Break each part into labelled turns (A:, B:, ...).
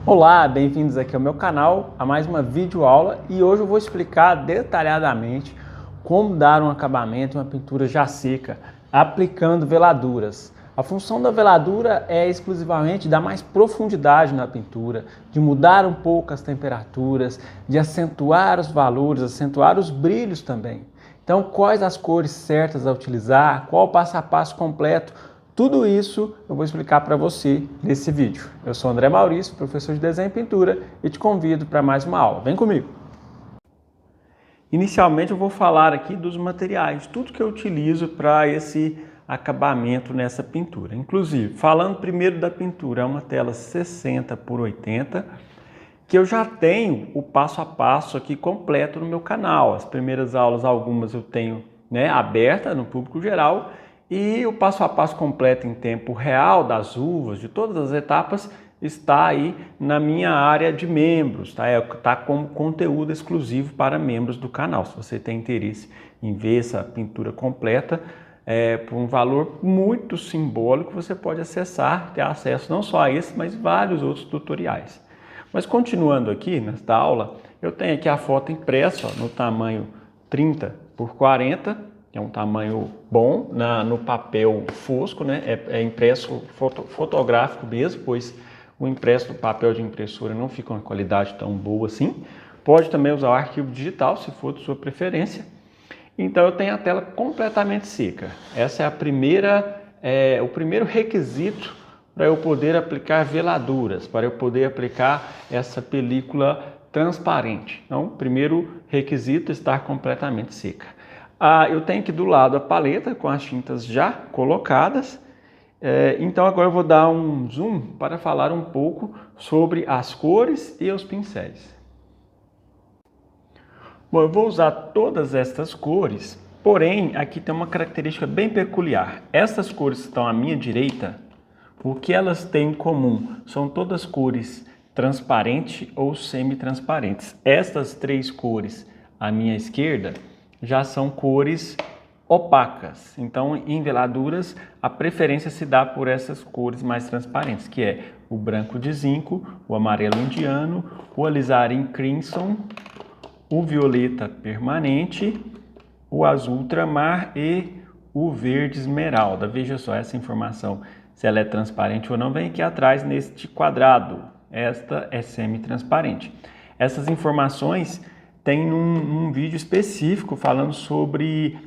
A: Olá, bem-vindos aqui ao meu canal, a mais uma videoaula, e hoje eu vou explicar detalhadamente como dar um acabamento em uma pintura já seca, aplicando veladuras. A função da veladura é exclusivamente dar mais profundidade na pintura, de mudar um pouco as temperaturas, de acentuar os valores, acentuar os brilhos também. Então, quais as cores certas a utilizar, qual o passo a passo completo, tudo isso eu vou explicar para você nesse vídeo. Eu sou André Maurício, professor de desenho e pintura, e te convido para mais uma aula. Vem comigo! Inicialmente eu vou falar aqui dos materiais, tudo que eu utilizo para esse acabamento nessa pintura. Inclusive, falando primeiro da pintura, é uma tela 60 por 80, que eu já tenho o passo a passo aqui completo no meu canal. As primeiras aulas, algumas eu tenho aberta no público geral, e o passo a passo completo em tempo real das uvas, de todas as etapas, está aí na minha área de membros, tá? Tá como conteúdo exclusivo para membros do canal. Se você tem interesse em ver essa pintura completa, por um valor muito simbólico, você pode acessar, ter acesso não só a esse, mas vários outros tutoriais. Mas continuando aqui nesta aula, eu tenho aqui a foto impressa no tamanho 30 por 40, que é um tamanho bom, no papel fosco, né? É impresso fotográfico mesmo, pois o impresso do papel de impressora não fica uma qualidade tão boa assim. Pode também usar o arquivo digital, se for de sua preferência. Então eu tenho a tela completamente seca. Essa é o primeiro requisito para eu poder aplicar veladuras, para eu poder aplicar essa película transparente. Então, o primeiro requisito é estar completamente seca. Eu tenho aqui do lado a paleta com as tintas já colocadas. Então agora eu vou dar um zoom para falar um pouco sobre as cores e os pincéis. Bom, eu vou usar todas estas cores, porém aqui tem uma característica bem peculiar. Essas cores que estão à minha direita, o que elas têm em comum? São todas cores transparentes ou semi-transparentes. Estas três cores à minha esquerda já são cores opacas. Então, em veladuras, a preferência se dá por essas cores mais transparentes, que é o branco de zinco, o amarelo indiano, o alizarin crimson, o violeta permanente, o azul ultramar e o verde esmeralda. Veja só essa informação, se ela é transparente ou não, vem aqui atrás neste quadrado. Esta é semi-transparente. Essas informações tem um vídeo específico falando sobre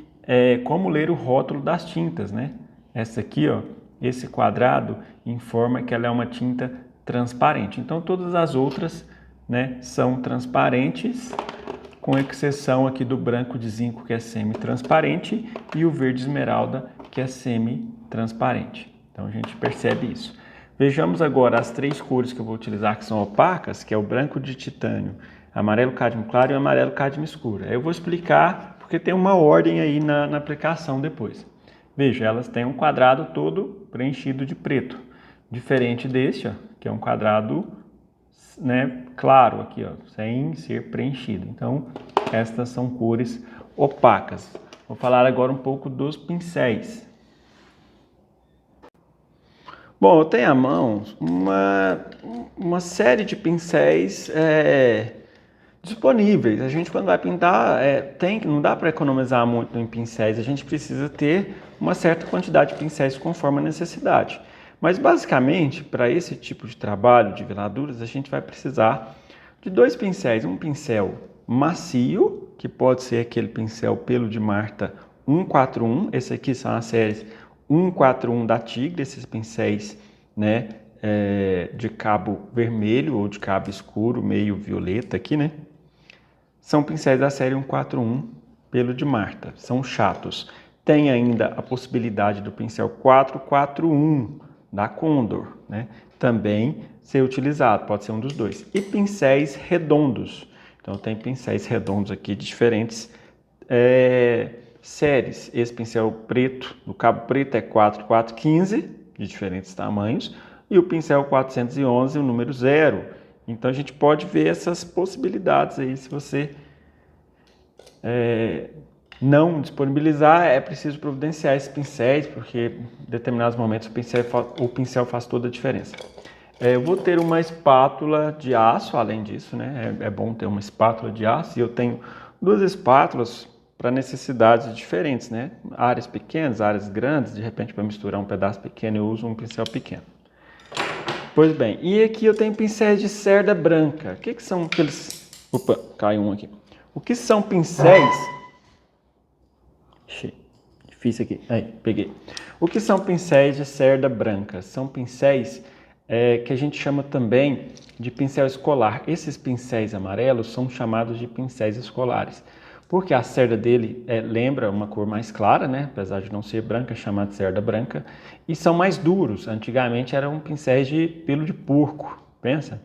A: como ler o rótulo das tintas, né? Essa aqui, ó, esse quadrado informa que ela é uma tinta transparente. Então todas as outras, né, são transparentes, com exceção aqui do branco de zinco, que é semi-transparente, e o verde esmeralda, que é semi-transparente. Então a gente percebe isso. Vejamos agora as três cores que eu vou utilizar que são opacas, que é o branco de titânio, amarelo cádmio claro e o amarelo cádmio escuro. Aí eu vou explicar porque tem uma ordem aí na aplicação depois. Veja, elas têm um quadrado todo preenchido de preto, diferente deste, ó, que é um quadrado, né, claro aqui, ó, sem ser preenchido. Então, estas são cores opacas. Vou falar agora um pouco dos pincéis. Bom, eu tenho à mão uma série de pincéis disponíveis. A gente, quando vai pintar, não dá para economizar muito em pincéis. A gente precisa ter uma certa quantidade de pincéis conforme a necessidade. Mas, basicamente, para esse tipo de trabalho de veladuras, a gente vai precisar de dois pincéis. Um pincel macio, que pode ser aquele pincel pelo de Marta 141. Esse aqui são as séries 141 da Tigre, esses pincéis, né, de cabo vermelho ou de cabo escuro, meio violeta aqui, né? São pincéis da série 141 pelo de Marta, são chatos. Tem ainda a possibilidade do pincel 441 da Condor, né? Também ser utilizado, pode ser um dos dois. E pincéis redondos. Então tem pincéis redondos aqui de diferentes séries. Esse pincel preto, do cabo preto, é 4415, de diferentes tamanhos, e o pincel 411, o número 0. Então a gente pode ver essas possibilidades aí. Se você não disponibilizar, é preciso providenciar esses pincéis, porque em determinados momentos o pincel faz toda a diferença. Eu vou ter uma espátula de aço, além disso, né? É bom ter uma espátula de aço, e eu tenho duas espátulas para necessidades diferentes, né? Áreas pequenas, áreas grandes, de repente para misturar um pedaço pequeno eu uso um pincel pequeno. Pois bem, e aqui eu tenho pincéis de cerda branca. O que são aqueles... Opa, caiu um aqui. O que são pincéis... Difícil aqui. Aí, peguei. O que são pincéis de cerda branca? São pincéis que a gente chama também de pincel escolar. Esses pincéis amarelos são chamados de pincéis escolares, porque a cerda dele lembra uma cor mais clara, né? Apesar de não ser branca, é chamada de cerda branca, e são mais duros. Antigamente eram pincéis de pelo de porco, pensa?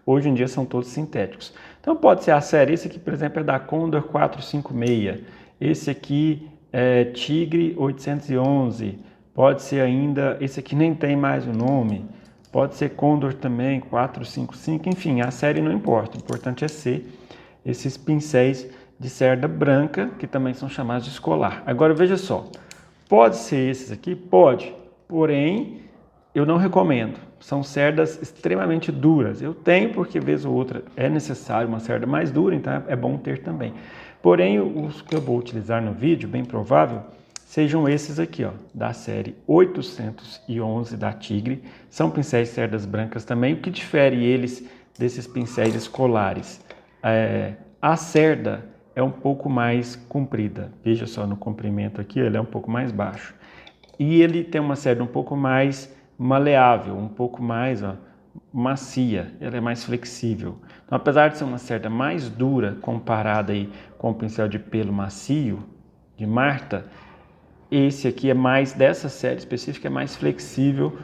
A: Hoje em dia são todos sintéticos. Então pode ser a série, esse aqui, por exemplo, é da Condor 456, esse aqui é Tigre 811, pode ser ainda, esse aqui nem tem mais o nome, pode ser Condor também 455, enfim, a série não importa, o importante é ser esses pincéis de cerda branca, que também são chamados de escolar. Agora veja só, pode ser esses aqui? Pode, porém eu não recomendo. São cerdas extremamente duras. Eu tenho porque vez ou outra é necessário uma cerda mais dura, então é bom ter também. Porém, os que eu vou utilizar no vídeo, bem provável, sejam esses aqui, ó, da série 811 da Tigre. São pincéis de cerdas brancas também. O que difere eles desses pincéis escolares? A cerda é um pouco mais comprida. Veja só no comprimento aqui, ele é um pouco mais baixo. E ele tem uma cerda um pouco mais maleável, um pouco mais macia, ela é mais flexível. Então, apesar de ser uma cerda mais dura comparada aí com o pincel de pelo macio de Marta, esse aqui é mais, dessa série específica, é mais flexível,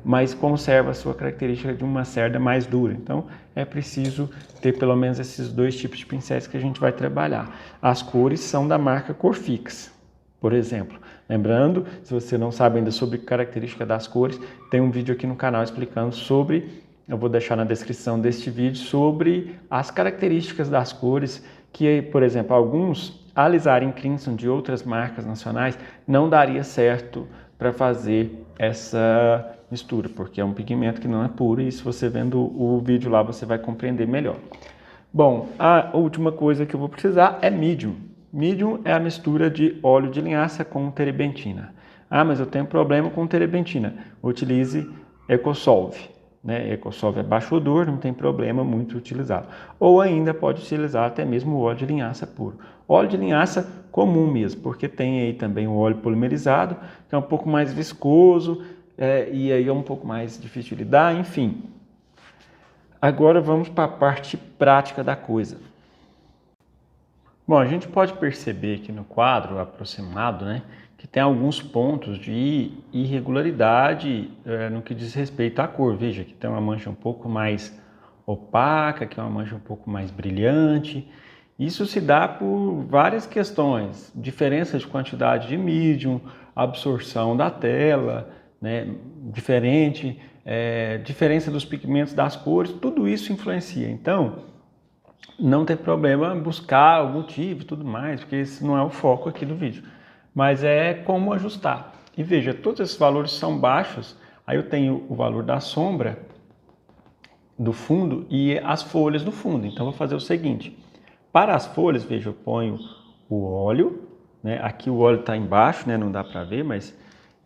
A: mas conserva a sua característica de uma cerda mais dura. Então, é preciso ter pelo menos esses dois tipos de pincéis que a gente vai trabalhar. As cores são da marca Corfix, por exemplo. Lembrando, se você não sabe ainda sobre característica das cores, tem um vídeo aqui no canal explicando sobre, eu vou deixar na descrição deste vídeo, sobre as características das cores, que, por exemplo, alguns alizarin crimson de outras marcas nacionais não daria certo para fazer essa mistura, porque é um pigmento que não é puro, e se você vendo o vídeo lá você vai compreender melhor. Bom, a última coisa que eu vou precisar é medium. Medium é a mistura de óleo de linhaça com terebentina. Ah, mas eu tenho problema com terebentina. Utilize Ecosolve. Né? Ecosolve é baixo odor, não tem problema, muito utilizado. Ou ainda pode utilizar até mesmo o óleo de linhaça puro. Óleo de linhaça comum mesmo, porque tem aí também o óleo polimerizado, que é um pouco mais viscoso, e aí é um pouco mais difícil de lidar, enfim. Agora vamos para a parte prática da coisa. Bom, a gente pode perceber aqui no quadro aproximado, né, que tem alguns pontos de irregularidade no que diz respeito à cor. Veja que tem uma mancha um pouco mais opaca, que é uma mancha um pouco mais brilhante. Isso se dá por várias questões, diferença de quantidade de medium, absorção da tela, né, diferente, diferença dos pigmentos das cores, tudo isso influencia. Então, não tem problema buscar o motivo e tudo mais, porque esse não é o foco aqui do vídeo. Mas é como ajustar. E veja, todos esses valores são baixos, aí eu tenho o valor da sombra do fundo e as folhas do fundo. Então, eu vou fazer o seguinte. Para as folhas, veja, eu ponho o óleo, né? Aqui o óleo está embaixo, né? Não dá para ver, mas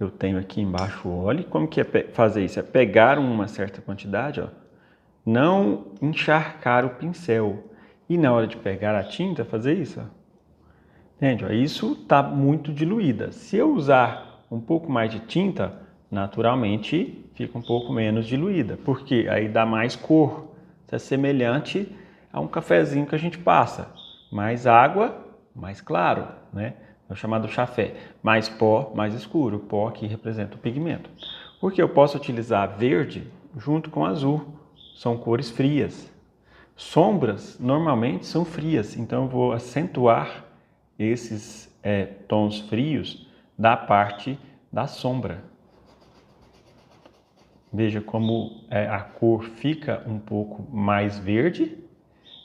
A: eu tenho aqui embaixo o óleo. Como que é fazer isso? É pegar uma certa quantidade, ó, não encharcar o pincel. E na hora de pegar a tinta, fazer isso, ó. Entende? Ó, isso está muito diluída. Se eu usar um pouco mais de tinta, naturalmente fica um pouco menos diluída, porque aí dá mais cor. Isso é semelhante a um cafezinho que a gente passa. Mais água, mais claro, né? É o chamado chafé. Mais pó, mais escuro. O pó aqui representa o pigmento. Porque eu posso utilizar verde junto com azul. São cores frias. Sombras normalmente são frias, então eu vou acentuar esses tons frios da parte da sombra. Veja como a cor fica um pouco mais verde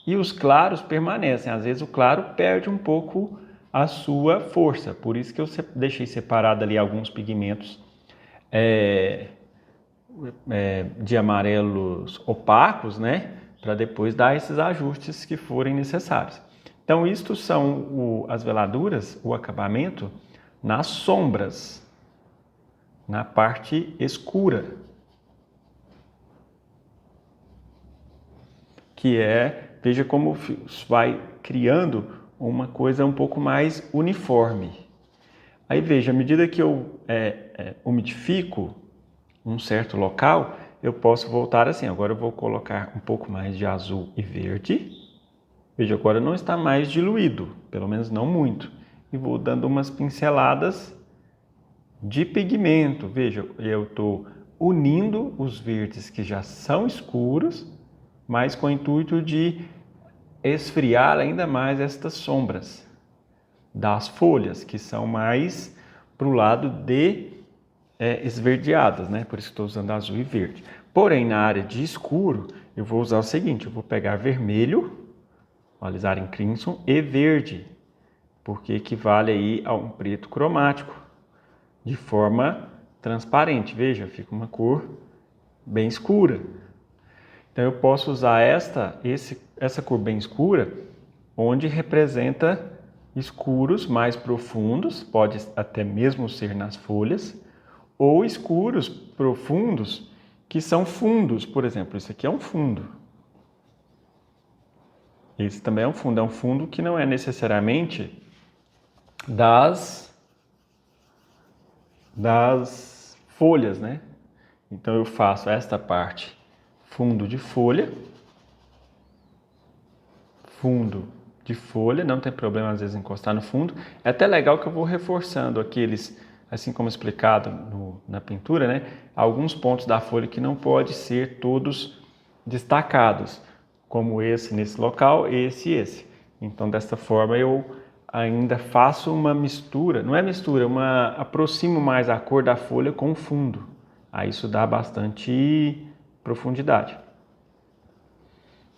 A: e os claros permanecem. Às vezes o claro perde um pouco a sua força, por isso que eu deixei separado ali alguns pigmentos de amarelos opacos, né? Para depois dar esses ajustes que forem necessários. Então, isto são as veladuras, o acabamento, nas sombras, na parte escura, que veja como vai criando uma coisa um pouco mais uniforme. Aí veja, à medida que eu umidifico um certo local, eu posso voltar assim. Agora eu vou colocar um pouco mais de azul e verde. Veja, agora não está mais diluído, pelo menos não muito. E vou dando umas pinceladas de pigmento. Veja, eu estou unindo os verdes que já são escuros, mas com o intuito de esfriar ainda mais estas sombras das folhas, que são mais para o lado de esverdeadas, né? Por isso estou usando azul e verde. Porém, na área de escuro, eu vou usar o seguinte, eu vou pegar vermelho, o alizarin crimson, e verde, porque equivale aí a um preto cromático, de forma transparente. Veja, fica uma cor bem escura. Então eu posso usar essa cor bem escura, onde representa escuros mais profundos, pode até mesmo ser nas folhas, ou escuros profundos que são fundos. Por exemplo, isso aqui é um fundo. Esse também é um fundo que não é necessariamente das folhas, né? Então eu faço esta parte fundo de folha, não tem problema às vezes encostar no fundo. É até legal que eu vou reforçando aqueles, assim como explicado na pintura, né? Alguns pontos da folha que não pode ser todos destacados, como esse nesse local, esse e esse. Então desta forma eu ainda faço uma mistura, não é mistura, aproximo mais a cor da folha com o fundo. Aí isso dá bastante profundidade.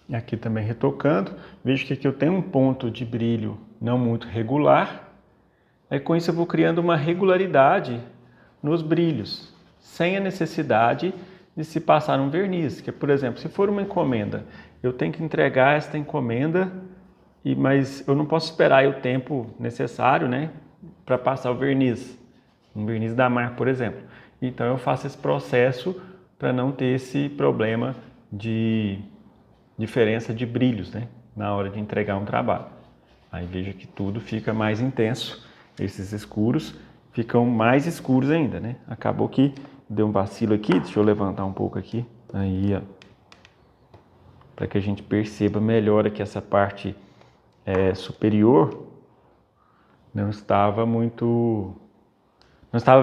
A: E aqui também retocando, vejo que aqui eu tenho um ponto de brilho não muito regular. Aí com isso eu vou criando uma regularidade nos brilhos, sem a necessidade de se passar um verniz. Que, por exemplo, se for uma encomenda, eu tenho que entregar esta encomenda, mas eu não posso esperar o tempo necessário, né, para passar o verniz. Um verniz da mar, por exemplo. Então eu faço esse processo para não ter esse problema de diferença de brilhos, né, na hora de entregar um trabalho. Aí veja que tudo fica mais intenso, esses escuros ficam mais escuros ainda, né? Acabou que deu um vacilo aqui, deixa eu levantar um pouco aqui, aí, ó, para que a gente perceba melhor aqui essa parte superior não estava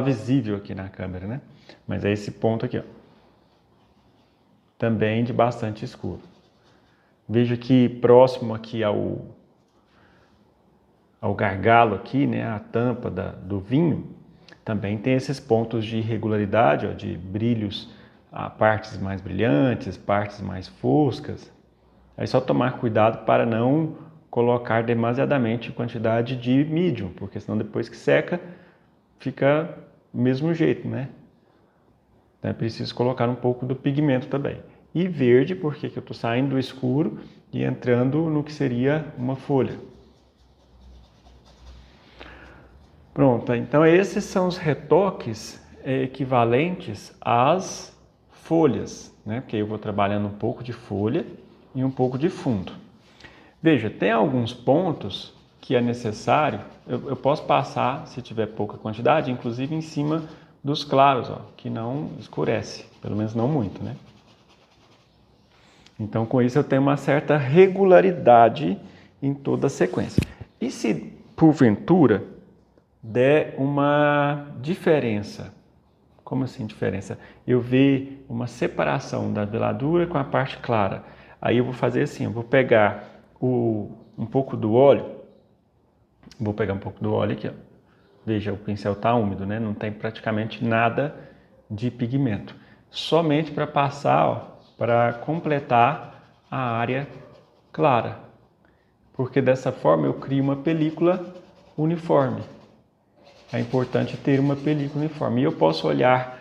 A: visível aqui na câmera, né? Mas é esse ponto aqui, ó, também de bastante escuro. Veja que próximo aqui ao gargalo aqui, né, a tampa do vinho, também tem esses pontos de irregularidade, ó, de brilhos, partes mais brilhantes, partes mais foscas. É só tomar cuidado para não colocar demasiadamente quantidade de medium, porque senão depois que seca, fica do mesmo jeito, né? Então é preciso colocar um pouco do pigmento também. E verde, porque eu estou saindo do escuro e entrando no que seria uma folha. Pronto, então esses são os retoques equivalentes às folhas, né? Porque eu vou trabalhando um pouco de folha e um pouco de fundo. Veja, tem alguns pontos que é necessário, eu posso passar, se tiver pouca quantidade, inclusive em cima dos claros, ó, que não escurece, pelo menos não muito, né? Então, com isso, eu tenho uma certa regularidade em toda a sequência. E se, porventura, der uma diferença, como assim diferença? Eu ver uma separação da veladura com a parte clara. Aí eu vou fazer assim, eu vou pegar um pouco do óleo, vou pegar um pouco do óleo aqui, ó. Veja, o pincel está úmido, né? Não tem praticamente nada de pigmento. Somente para passar, ó, para completar a área clara, porque dessa forma eu crio uma película uniforme. É importante ter uma película uniforme. E eu posso olhar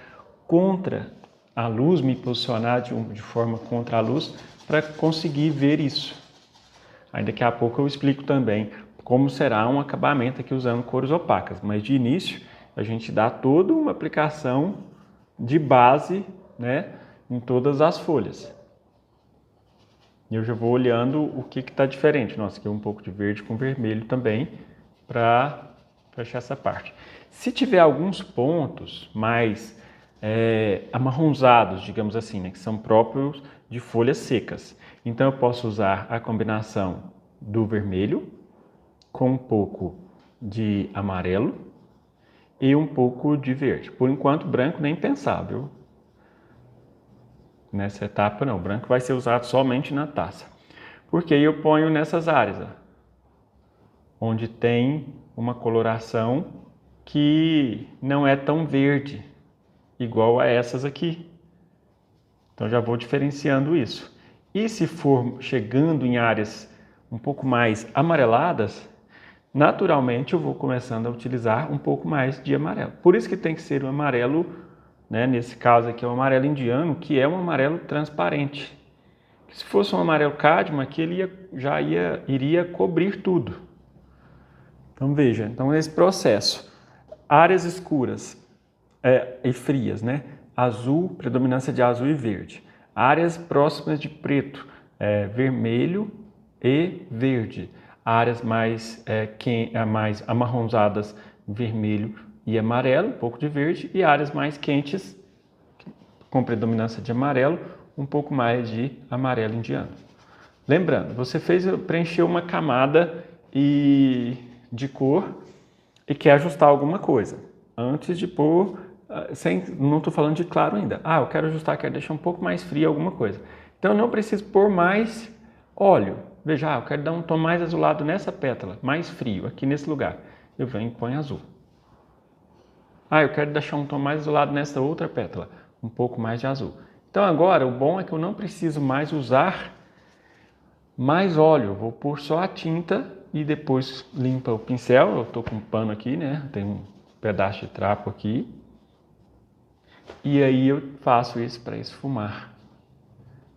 A: contra a luz, me posicionar de forma contra a luz para conseguir ver isso. Aí daqui a pouco eu explico também como será um acabamento aqui usando cores opacas, mas de início a gente dá toda uma aplicação de base, né, em todas as folhas. E eu já vou olhando o que está diferente. Nossa, aqui um pouco de verde com vermelho também para fechar essa parte. Se tiver alguns pontos mais amarronzados, digamos assim, né, que são próprios de folhas secas, então eu posso usar a combinação do vermelho com um pouco de amarelo e um pouco de verde. Por enquanto, branco nem pensar, viu? Nessa etapa não, o branco vai ser usado somente na taça. Porque aí eu ponho nessas áreas, ó, onde tem uma coloração que não é tão verde, igual a essas aqui. Então já vou diferenciando isso. E se for chegando em áreas um pouco mais amareladas, naturalmente eu vou começando a utilizar um pouco mais de amarelo. Por isso que tem que ser um amarelo, né, nesse caso aqui é o amarelo indiano, que é um amarelo transparente. Se fosse um amarelo cádmio, aqui ele iria cobrir tudo. Então veja, então nesse processo, áreas escuras e frias, né? Azul, predominância de azul e verde. Áreas próximas de preto, vermelho e verde. Áreas mais amarronzadas, vermelho e amarelo, um pouco de verde. E áreas mais quentes, com predominância de amarelo, um pouco mais de amarelo indiano. Lembrando, você preencheu uma camada de cor e quer ajustar alguma coisa. Antes de pôr, não estou falando de claro ainda. Eu quero ajustar, quero deixar um pouco mais frio alguma coisa. Então eu não preciso pôr mais óleo. Veja, eu quero dar um tom mais azulado nessa pétala, mais frio, aqui nesse lugar. Eu venho e ponho azul. Eu quero deixar um tom mais azulado nessa outra pétala, um pouco mais de azul. Então agora, o bom é que eu não preciso mais usar mais óleo. Eu vou pôr só a tinta e depois limpa o pincel. Eu estou com um pano aqui, né? Tem um pedaço de trapo aqui. E aí eu faço isso para esfumar.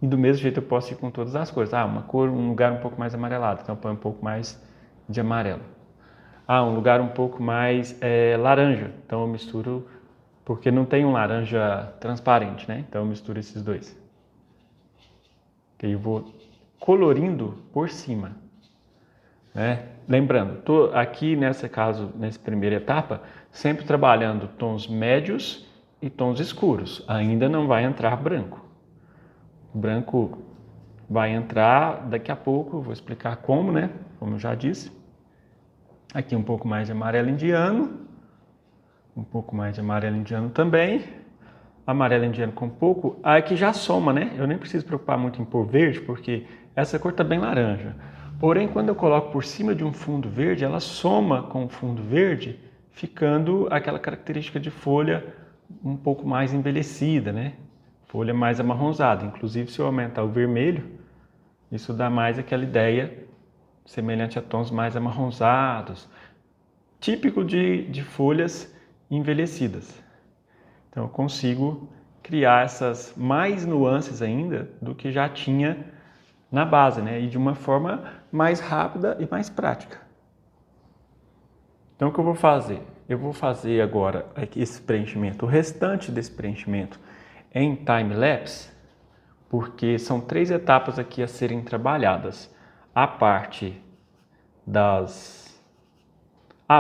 A: E do mesmo jeito eu posso ir com todas as cores. Uma cor, um lugar um pouco mais amarelado, então eu ponho um pouco mais de amarelo. Um lugar um pouco mais laranja, então eu misturo, porque não tem um laranja transparente, né? Então eu misturo esses dois. E eu vou colorindo por cima, né? Lembrando, estou aqui nessa primeira etapa, sempre trabalhando tons médios e tons escuros. Ainda não vai entrar branco. O branco vai entrar daqui a pouco, eu vou explicar como, né? Como eu já disse. Aqui um pouco mais de amarelo indiano, um pouco mais de amarelo indiano também. Amarelo indiano com um pouco, aqui já soma, né? Eu nem preciso preocupar muito em pôr verde, porque essa cor está bem laranja. Porém, quando eu coloco por cima de um fundo verde, ela soma com o fundo verde, ficando aquela característica de folha um pouco mais envelhecida, né? Folha mais amarronzada. Inclusive, se eu aumentar o vermelho, isso dá mais aquela ideia semelhante a tons mais amarronzados, típico de folhas envelhecidas. Então eu consigo criar essas mais nuances ainda do que já tinha na base, né? E de uma forma mais rápida e mais prática. Então o que eu vou fazer? Eu vou fazer agora esse preenchimento, o restante desse preenchimento em time-lapse, porque são 3 etapas aqui a serem trabalhadas. A parte das...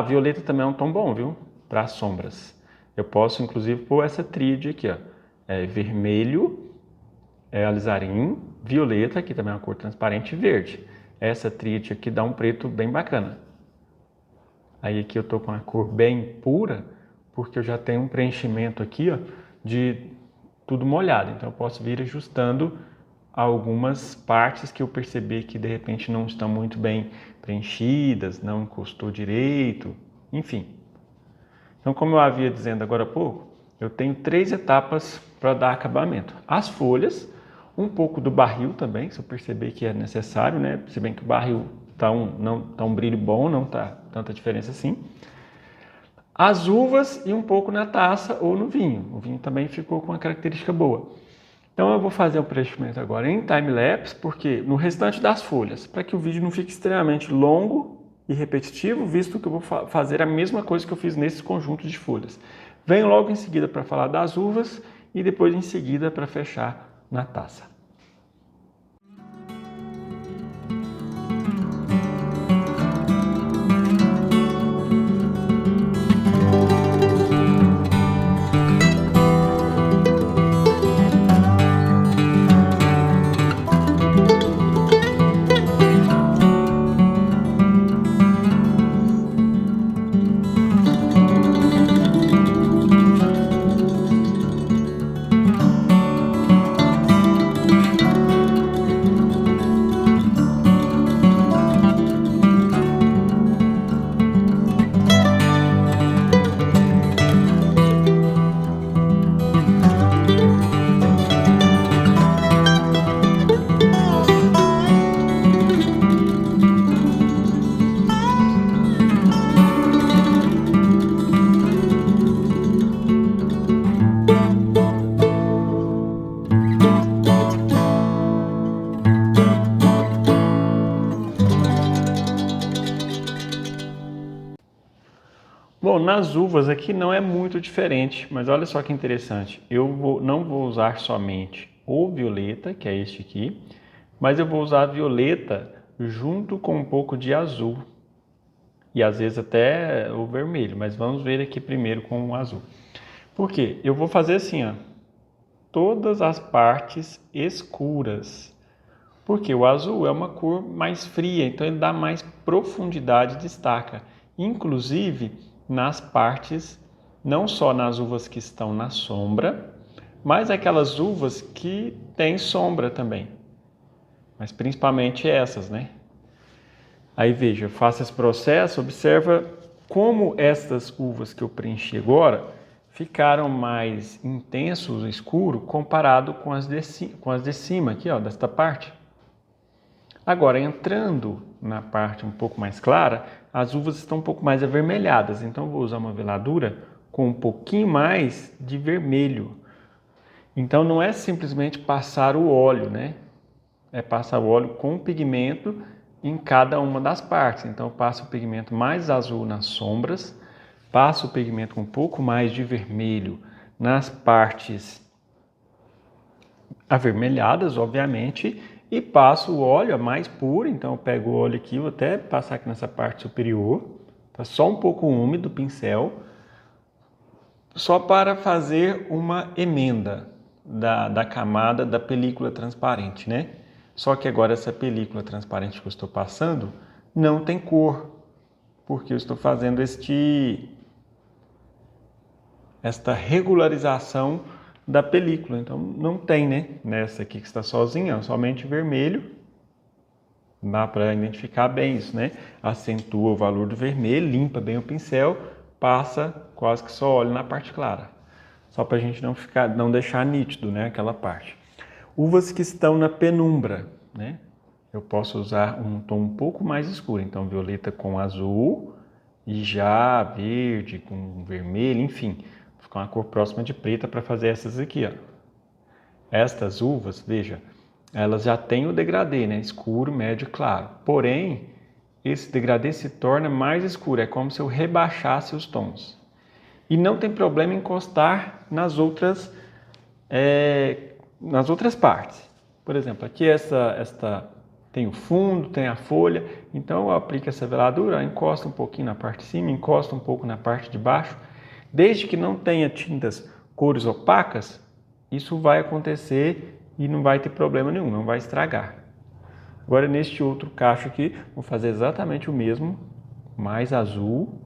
A: violeta também é um tom bom, viu? Para as sombras. Eu posso, inclusive, pôr essa tríade aqui, ó. Vermelho, alizarim, violeta, aqui também é uma cor transparente, e verde. Essa tríade aqui dá um preto bem bacana. Aí aqui eu tô com a cor bem pura, porque eu já tenho um preenchimento aqui, ó, de tudo molhado. Então eu posso vir ajustando algumas partes que eu percebi que de repente não estão muito bem preenchidas, não encostou direito, enfim. Então, como eu havia dizendo agora há pouco, eu tenho 3 etapas para dar acabamento. As folhas, um pouco do barril também, se eu perceber que é necessário, né? Se bem que o barril não tá um brilho bom, não tá tanta diferença assim. as uvas e um pouco na taça ou no vinho. O vinho também ficou com uma característica boa. Então eu vou fazer o preenchimento agora em time-lapse, porque no restante das folhas, para que o vídeo não fique extremamente longo e repetitivo, visto que eu vou fazer a mesma coisa que eu fiz nesse conjunto de folhas. Venho logo em seguida para falar das uvas e depois em seguida para fechar na taça. Bom, nas uvas aqui não é muito diferente, mas olha só que interessante. Não vou usar somente o violeta, que é este aqui, mas eu vou usar a violeta junto com um pouco de azul. E às vezes até o vermelho, mas vamos ver aqui primeiro com o azul. Por quê? Eu vou fazer assim, ó, todas as partes escuras. Porque o azul é uma cor mais fria, então ele dá mais profundidade e destaca. Inclusive nas partes, não só nas uvas que estão na sombra, mas aquelas uvas que têm sombra também. Mas principalmente essas, né? Aí veja, eu faço esse processo, observa como estas uvas que eu preenchi agora ficaram mais intensos, escuro, comparado com as de cima aqui, ó, desta parte. Agora, entrando na parte um pouco mais clara, as uvas estão um pouco mais avermelhadas, então eu vou usar uma veladura com um pouquinho mais de vermelho. Então não é simplesmente passar o óleo, né? É passar o óleo com pigmento em cada uma das partes. Então eu passo o pigmento mais azul nas sombras, passo o pigmento com um pouco mais de vermelho nas partes avermelhadas, obviamente, e passo o óleo mais puro. Então eu pego o óleo aqui, vou até passar aqui nessa parte superior, tá só um pouco úmido o pincel, só para fazer uma emenda da camada da película transparente, né? Só que agora essa película transparente que eu estou passando não tem cor, porque eu estou fazendo esta regularização da película. Então não tem, né? Nessa aqui que está sozinha, somente vermelho. Dá para identificar bem isso, né? Acentua o valor do vermelho, limpa bem o pincel, passa quase que só óleo na parte clara. Só para a gente não deixar nítido, né? Aquela parte. Uvas que estão na penumbra, né? Eu posso usar um tom um pouco mais escuro. Então violeta com azul e já verde com vermelho, enfim. Ficar uma cor próxima de preta para fazer essas aqui, ó. Estas uvas, veja, elas já têm o degradê, né? Escuro, médio e claro. Porém, esse degradê se torna mais escuro. É como se eu rebaixasse os tons. E não tem problema encostar nas outras partes. Por exemplo, aqui esta tem o fundo, tem a folha. Então eu aplico essa veladura, encosto um pouquinho na parte de cima, encosto um pouco na parte de baixo. Desde que não tenha tintas cores opacas, isso vai acontecer e não vai ter problema nenhum, não vai estragar. Agora neste outro cacho aqui, vou fazer exatamente o mesmo, mais azul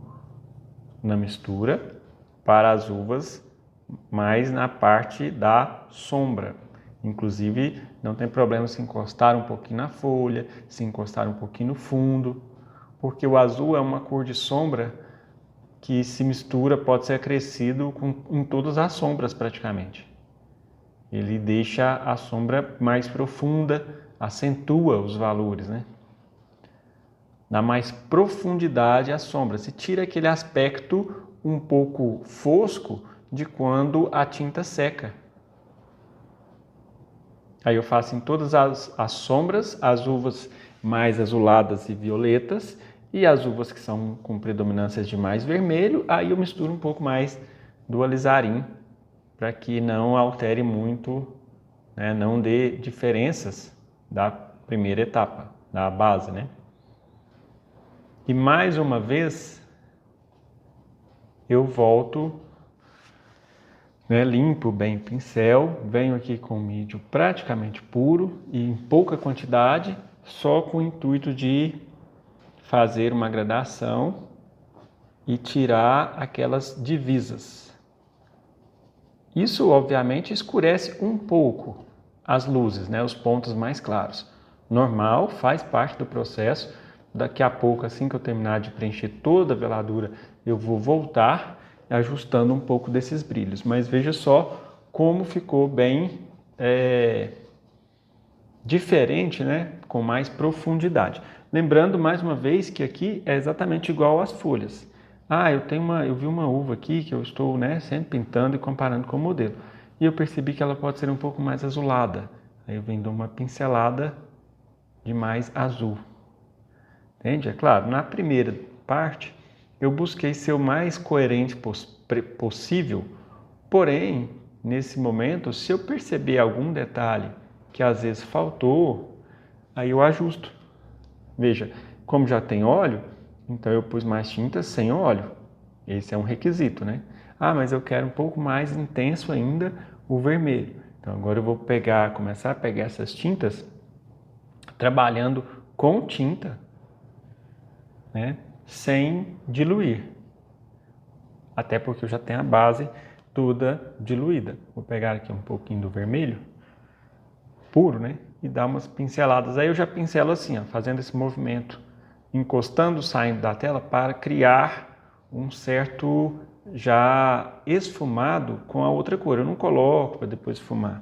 A: na mistura, para as uvas, mais na parte da sombra. Inclusive, não tem problema se encostar um pouquinho na folha, se encostar um pouquinho no fundo, porque o azul é uma cor de sombra que se mistura, pode ser acrescido em todas as sombras praticamente. Ele deixa a sombra mais profunda, acentua os valores, né? Dá mais profundidade à sombra, se tira aquele aspecto um pouco fosco de quando a tinta seca. Aí eu faço em todas as sombras, as uvas mais azuladas e violetas, e as uvas que são com predominância de mais vermelho, aí eu misturo um pouco mais do alizarim, para que não altere muito, né, não dê diferenças da primeira etapa, da base, né? E mais uma vez, eu volto, né, limpo bem o pincel, venho aqui com o mídio praticamente puro e em pouca quantidade, só com o intuito de fazer uma gradação e tirar aquelas divisas. Isso, obviamente, escurece um pouco as luzes, né, os pontos mais claros. Normal, faz parte do processo. Daqui a pouco, assim que eu terminar de preencher toda a veladura, eu vou voltar ajustando um pouco desses brilhos. Mas veja só como ficou bem diferente, né? Com mais profundidade. Lembrando mais uma vez que aqui é exatamente igual às folhas. Eu vi uma uva aqui que eu estou, né, sempre pintando e comparando com o modelo. E eu percebi que ela pode ser um pouco mais azulada. Aí eu venho dando uma pincelada de mais azul. Entende? É claro, na primeira parte eu busquei ser o mais coerente possível, porém, nesse momento, se eu perceber algum detalhe que às vezes faltou, aí eu ajusto. Veja, como já tem óleo, então eu pus mais tinta sem óleo. Esse é um requisito, né? Mas eu quero um pouco mais intenso ainda o vermelho. Então agora eu vou começar a pegar essas tintas trabalhando com tinta, né, sem diluir. Até porque eu já tenho a base toda diluída. Vou pegar aqui um pouquinho do vermelho puro, né, e dar umas pinceladas. Aí eu já pincelo assim, ó, fazendo esse movimento, encostando, saindo da tela para criar um certo já esfumado com a outra cor. Eu não coloco para depois esfumar.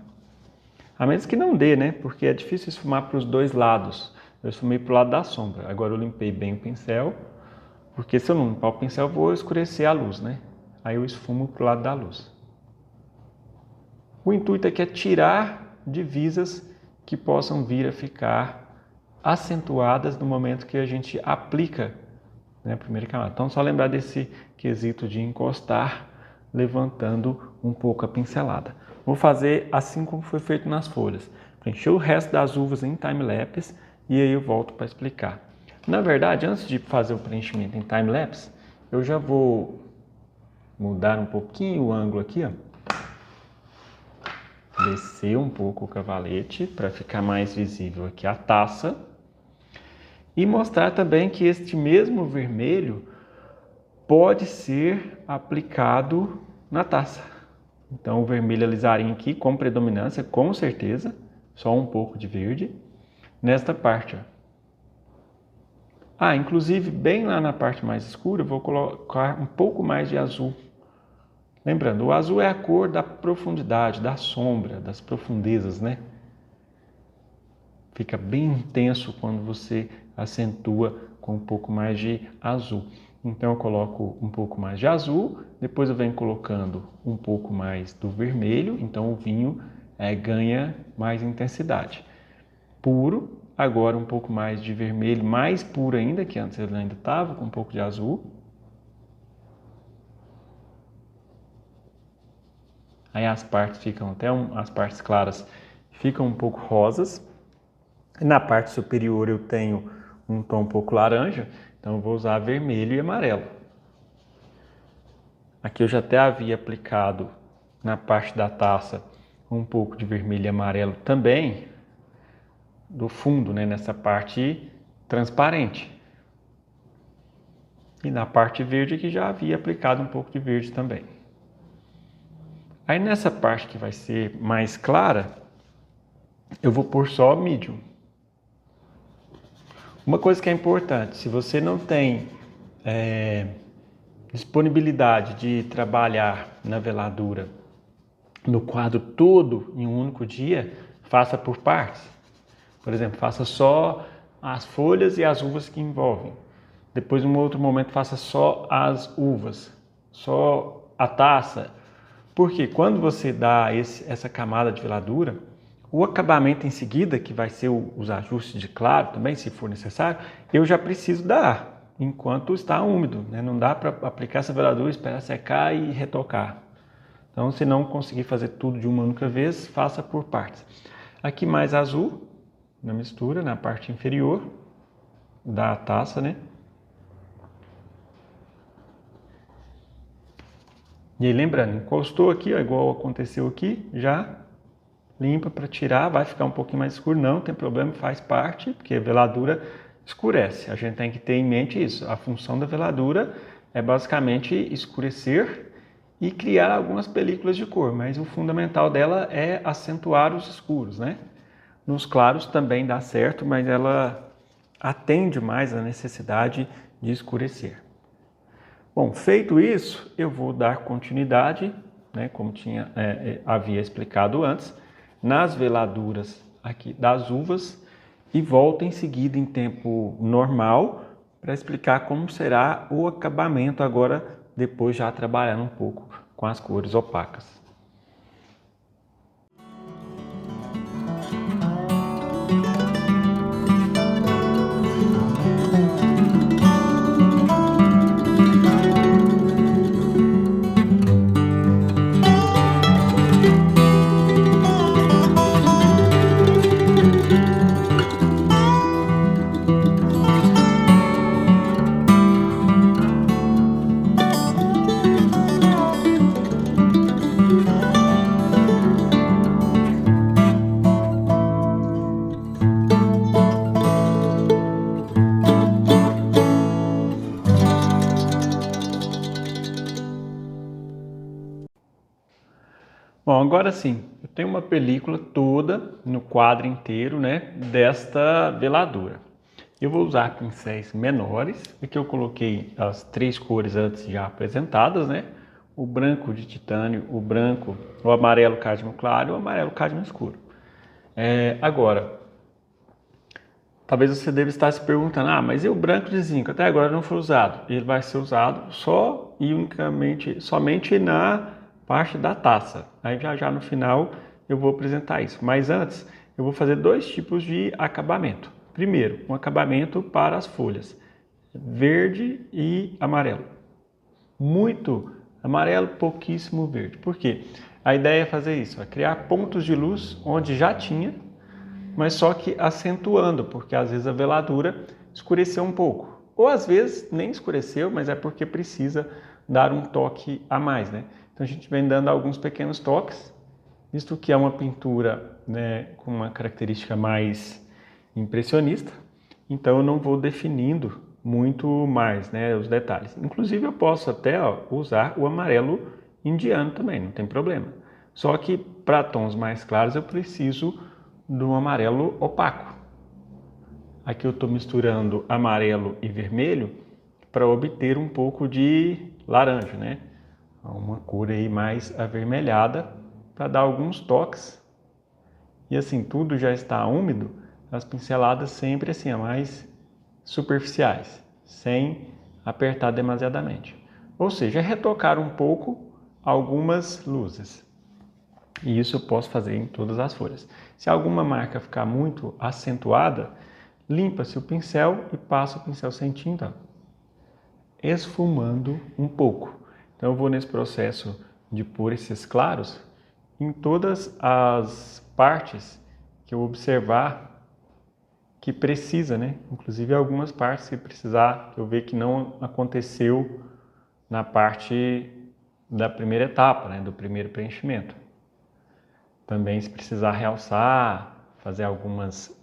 A: A menos que não dê, né, porque é difícil esfumar para os dois lados. Eu esfumei para o lado da sombra. Agora eu limpei bem o pincel, porque se eu não limpar o pincel, eu vou escurecer a luz, né? Aí eu esfumo para o lado da luz. O intuito aqui é tirar divisas que possam vir a ficar acentuadas no momento que a gente aplica, né, a primeira camada. Então, só lembrar desse quesito de encostar, levantando um pouco a pincelada. Vou fazer assim como foi feito nas folhas. Preencher o resto das uvas em time-lapse e aí eu volto para explicar. Na verdade, antes de fazer o preenchimento em time-lapse, eu já vou mudar um pouquinho o ângulo aqui, ó. Descer um pouco o cavalete para ficar mais visível aqui a taça. E mostrar também que este mesmo vermelho pode ser aplicado na taça. Então o vermelho alizarinho aqui com predominância, com certeza, só um pouco de verde. Nesta parte, ó. Inclusive bem lá na parte mais escura eu vou colocar um pouco mais de azul. Lembrando, o azul é a cor da profundidade, da sombra, das profundezas, né? Fica bem intenso quando você acentua com um pouco mais de azul. Então eu coloco um pouco mais de azul, depois eu venho colocando um pouco mais do vermelho, então o vinho ganha mais intensidade. Puro, agora um pouco mais de vermelho, mais puro ainda, que antes ele ainda estava com um pouco de azul. Aí as partes as partes claras ficam um pouco rosas. Na parte superior eu tenho um tom um pouco laranja, então eu vou usar vermelho e amarelo. Aqui eu já até havia aplicado na parte da taça um pouco de vermelho e amarelo também, do fundo, né, nessa parte transparente. E na parte verde aqui já havia aplicado um pouco de verde também. Aí nessa parte que vai ser mais clara, eu vou pôr só medium. Uma coisa que é importante, se você não tem disponibilidade de trabalhar na veladura no quadro todo em um único dia, faça por partes. Por exemplo, faça só as folhas e as uvas que envolvem. Depois, em um outro momento, faça só as uvas. só a taça? Porque quando você dá essa camada de veladura, o acabamento em seguida, que vai ser os ajustes de claro também, se for necessário, eu já preciso dar, enquanto está úmido, né? Não dá para aplicar essa veladura, esperar secar e retocar. Então, se não conseguir fazer tudo de uma única vez, faça por partes. Aqui mais azul, na mistura, na parte inferior da taça, né? E aí, lembrando, encostou aqui, ó, igual aconteceu aqui, já limpa para tirar, vai ficar um pouquinho mais escuro, não tem problema, faz parte, porque a veladura escurece. A gente tem que ter em mente isso. A função da veladura é basicamente escurecer e criar algumas películas de cor, mas o fundamental dela é acentuar os escuros, né? Nos claros também dá certo, mas ela atende mais à necessidade de escurecer. Bom, feito isso, eu vou dar continuidade, né, como havia explicado antes, nas veladuras aqui das uvas e volto em seguida em tempo normal para explicar como será o acabamento agora, depois já trabalhando um pouco com as cores opacas. Bom, agora sim, eu tenho uma película toda no quadro inteiro, né, desta veladura. Eu vou usar pincéis menores, aqui eu coloquei as 3 cores antes já apresentadas, né? O branco de titânio, o branco, o amarelo cádmio claro e o amarelo cádmio escuro. Agora, talvez você deva estar se perguntando, mas e o branco de zinco? Até agora não foi usado. Ele vai ser usado só e unicamente, somente na parte da taça. Aí já no final eu vou apresentar isso. Mas antes, eu vou fazer 2 tipos de acabamento. Primeiro, um acabamento para as folhas, verde e amarelo. Muito amarelo, pouquíssimo verde. Por quê? A ideia é fazer isso, é criar pontos de luz onde já tinha, mas só que acentuando, porque às vezes a veladura escureceu um pouco. Ou às vezes nem escureceu, mas é porque precisa dar um toque a mais, né? Então a gente vem dando alguns pequenos toques, visto que é uma pintura, né, com uma característica mais impressionista, então eu não vou definindo muito mais, né, os detalhes. Inclusive eu posso até usar o amarelo indiano também, não tem problema. Só que para tons mais claros eu preciso do amarelo opaco. Aqui eu estou misturando amarelo e vermelho para obter um pouco de laranja, né? Uma cor aí mais avermelhada para dar alguns toques. E assim, tudo já está úmido, as pinceladas sempre assim, mais superficiais, sem apertar demasiadamente. Ou seja, retocar um pouco algumas luzes. E isso eu posso fazer em todas as folhas. Se alguma marca ficar muito acentuada, limpa-se o pincel e passa o pincel sem tinta, esfumando um pouco. Então eu vou nesse processo de pôr esses claros em todas as partes que eu observar que precisa, né? Inclusive algumas partes que precisar, que eu ver que não aconteceu na parte da primeira etapa, né? Do primeiro preenchimento. Também se precisar realçar, fazer algumas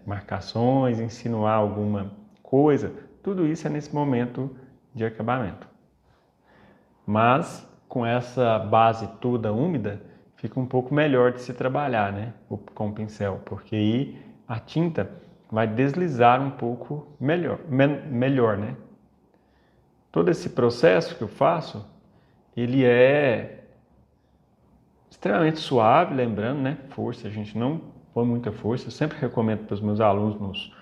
A: marcações, insinuar alguma coisa, tudo isso é nesse momento de acabamento. Mas com essa base toda úmida, fica um pouco melhor de se trabalhar, né, com o pincel, porque aí a tinta vai deslizar um pouco melhor, né? Todo esse processo que eu faço, ele é extremamente suave, lembrando, né? Força, a gente não põe muita força. Eu sempre recomendo para os meus alunos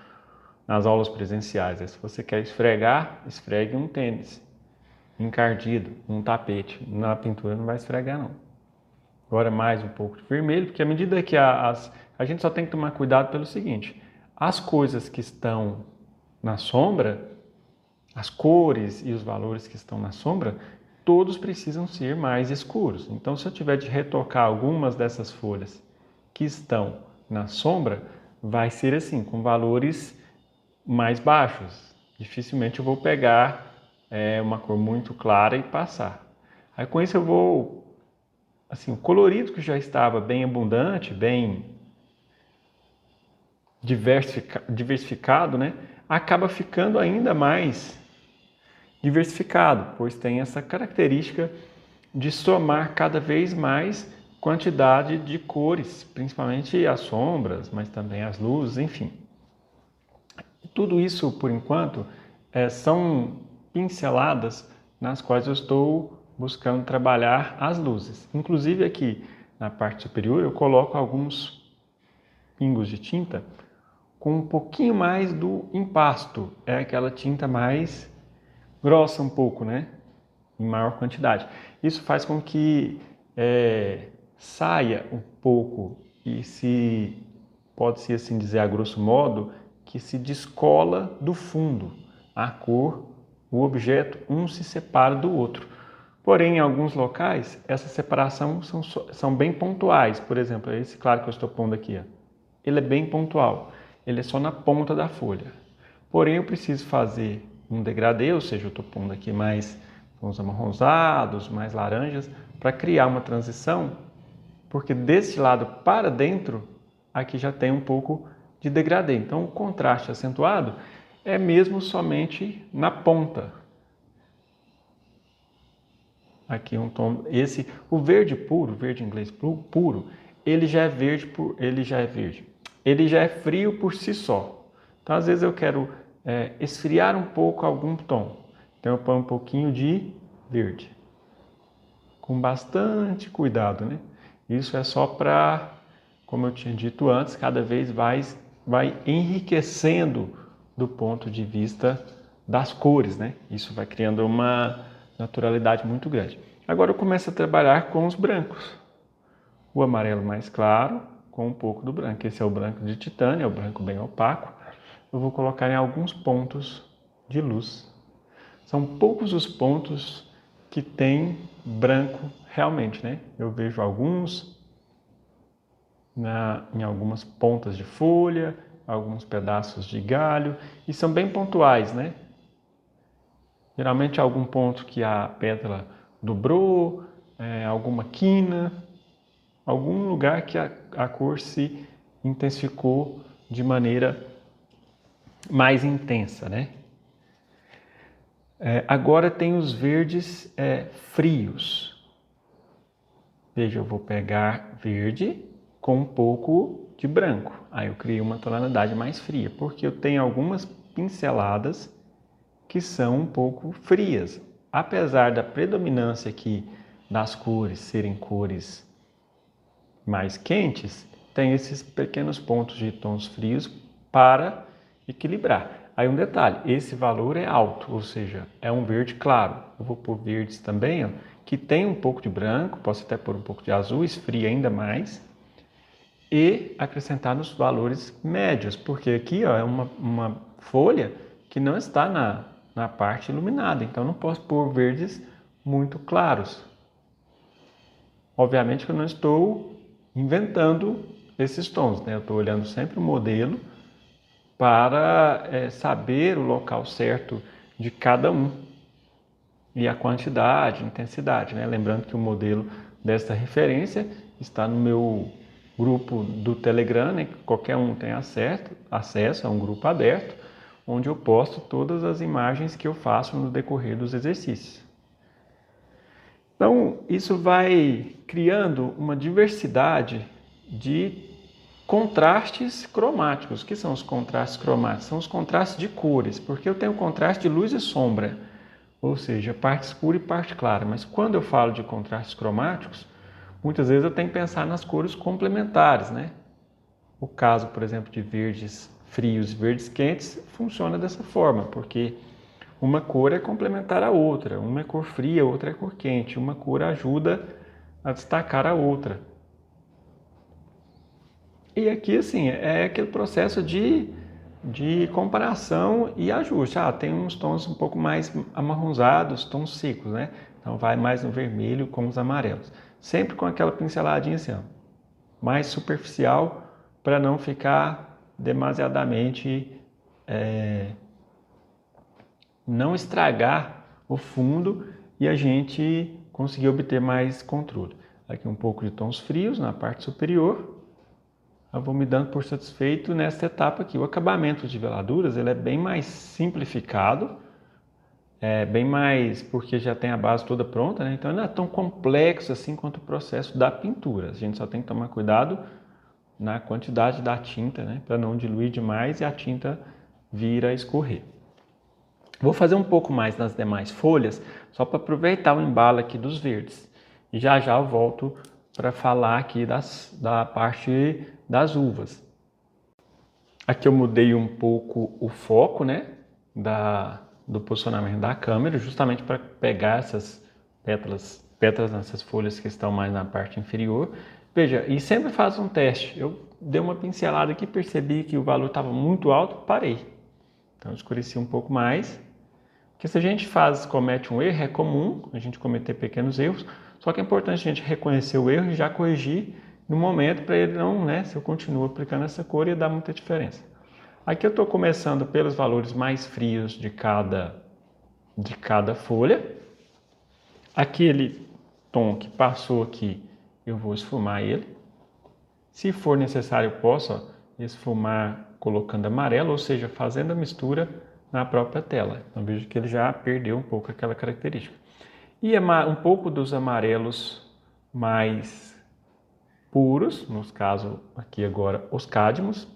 A: nas aulas presenciais, se você quer esfregar, esfregue um tênis. encardido, num tapete. Na pintura não vai esfregar, não. Agora mais um pouco de vermelho, porque à medida que a gente só tem que tomar cuidado pelo seguinte: as coisas que estão na sombra, as cores e os valores que estão na sombra, todos precisam ser mais escuros. Então, se eu tiver de retocar algumas dessas folhas que estão na sombra, vai ser assim, com valores mais baixos. Dificilmente eu vou pegar uma cor muito clara e passar. Aí com isso eu vou, assim, o colorido que já estava bem abundante, bem diversificado, né, acaba ficando ainda mais diversificado, pois tem essa característica de somar cada vez mais quantidade de cores, principalmente as sombras, mas também as luzes, enfim. Tudo isso, por enquanto, são pinceladas nas quais eu estou buscando trabalhar as luzes. Inclusive aqui na parte superior eu coloco alguns pingos de tinta com um pouquinho mais do impasto, é aquela tinta mais grossa um pouco, né? Em maior quantidade. Isso faz com que saia um pouco e pode-se assim dizer a grosso modo, que se descola do fundo. A cor, o objeto, um se separa do outro. Porém, em alguns locais, essa separação são bem pontuais. Por exemplo, esse claro que eu estou pondo aqui, ó, ele é bem pontual. Ele é só na ponta da folha. Porém, eu preciso fazer um degradê, ou seja, eu estou pondo aqui mais tons amarronzados, mais laranjas, para criar uma transição, porque desse lado para dentro, aqui já tem um pouco de degradê. Então, o contraste acentuado é mesmo somente na ponta. Aqui um tom, o verde puro, verde inglês puro, ele já é verde, ele já é frio por si só. Então, às vezes eu quero esfriar um pouco algum tom. Então, eu ponho um pouquinho de verde, com bastante cuidado, né? Isso é só para, como eu tinha dito antes, cada vez vai enriquecendo do ponto de vista das cores, né? Isso vai criando uma naturalidade muito grande. Agora eu começo a trabalhar com os brancos. O amarelo mais claro com um pouco do branco. Esse é o branco de titânio, é o branco bem opaco. Eu vou colocar em alguns pontos de luz. São poucos os pontos que tem branco realmente, né? Eu vejo alguns em algumas pontas de folha, alguns pedaços de galho, e são bem pontuais, né? Geralmente algum ponto que a pétala dobrou, alguma quina, algum lugar que a cor se intensificou de maneira mais intensa, né? Agora tem os verdes frios. Veja, eu vou pegar verde com um pouco de branco. Aí eu criei uma tonalidade mais fria, porque eu tenho algumas pinceladas que são um pouco frias. Apesar da predominância aqui das cores serem cores mais quentes, tem esses pequenos pontos de tons frios para equilibrar. Aí um detalhe, esse valor é alto, ou seja, é um verde claro. Eu vou pôr verdes também, ó, que tem um pouco de branco, posso até pôr um pouco de azul, esfria ainda mais, e acrescentar nos valores médios, porque aqui ó, é uma folha que não está na parte iluminada, então não posso pôr verdes muito claros. Obviamente que eu não estou inventando esses tons, né? Eu estou olhando sempre o modelo para saber o local certo de cada um e a quantidade, intensidade, né? Lembrando que o modelo desta referência está no meu grupo do Telegram, né? Qualquer um tem acesso a um grupo aberto, onde eu posto todas as imagens que eu faço no decorrer dos exercícios. Então, isso vai criando uma diversidade de contrastes cromáticos. O que são os contrastes cromáticos? São os contrastes de cores, porque eu tenho contraste de luz e sombra, ou seja, parte escura e parte clara. Mas quando eu falo de contrastes cromáticos, muitas vezes eu tenho que pensar nas cores complementares, né? O caso, por exemplo, de verdes frios e verdes quentes funciona dessa forma, porque uma cor é complementar a outra, uma é cor fria, outra é cor quente, uma cor ajuda a destacar a outra. E aqui, assim, é aquele processo de comparação e ajuste. Tem uns tons um pouco mais amarronzados, tons secos, né? Então vai mais no vermelho com os amarelos. Sempre com aquela pinceladinha assim, ó, mais superficial para não ficar demasiadamente, não estragar o fundo e a gente conseguir obter mais controle. Aqui um pouco de tons frios na parte superior. Eu vou me dando por satisfeito nessa etapa aqui. O acabamento de veladuras ele é bem mais simplificado, bem mais porque já tem a base toda pronta, né? Então não é tão complexo assim quanto o processo da pintura. A gente só tem que tomar cuidado na quantidade da tinta, né? Para não diluir demais e a tinta vir a escorrer. Vou fazer um pouco mais nas demais folhas, só para aproveitar o embalo aqui dos verdes. E já já eu volto para falar aqui da parte das uvas. Aqui eu mudei um pouco o foco, né, do posicionamento da câmera, justamente para pegar essas pétalas nessas folhas que estão mais na parte inferior. Veja, e sempre faz um teste. Eu dei uma pincelada aqui, percebi que o valor estava muito alto, parei. Então eu escureci um pouco mais. Porque se a gente comete um erro, é comum a gente cometer pequenos erros, só que é importante a gente reconhecer o erro e já corrigir no momento para ele não, né, se eu continuo aplicando essa cor, ia dar muita diferença. Aqui eu estou começando pelos valores mais frios de cada folha. Aquele tom que passou aqui, eu vou esfumar ele. Se for necessário, eu posso esfumar colocando amarelo, ou seja, fazendo a mistura na própria tela. Então vejo que ele já perdeu um pouco aquela característica. E um pouco dos amarelos mais puros, no caso aqui agora os cádmicos,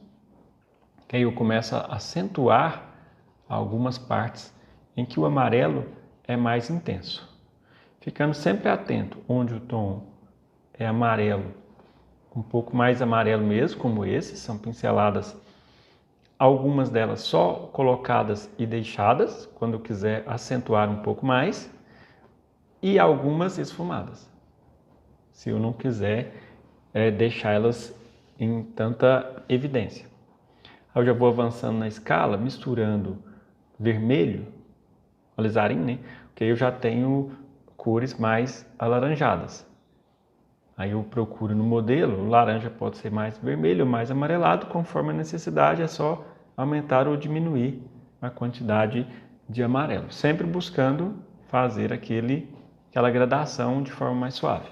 A: que aí eu começo a acentuar algumas partes em que o amarelo é mais intenso. Ficando sempre atento onde o tom é amarelo, um pouco mais amarelo mesmo, como esses, são pinceladas, algumas delas só colocadas e deixadas, quando eu quiser acentuar um pouco mais, e algumas esfumadas, se eu não quiser deixar elas em tanta evidência. Eu já vou avançando na escala, misturando vermelho, alizarim, né? Porque eu já tenho cores mais alaranjadas. Aí eu procuro no modelo, o laranja pode ser mais vermelho ou mais amarelado, conforme a necessidade, é só aumentar ou diminuir a quantidade de amarelo. Sempre buscando fazer aquela gradação de forma mais suave.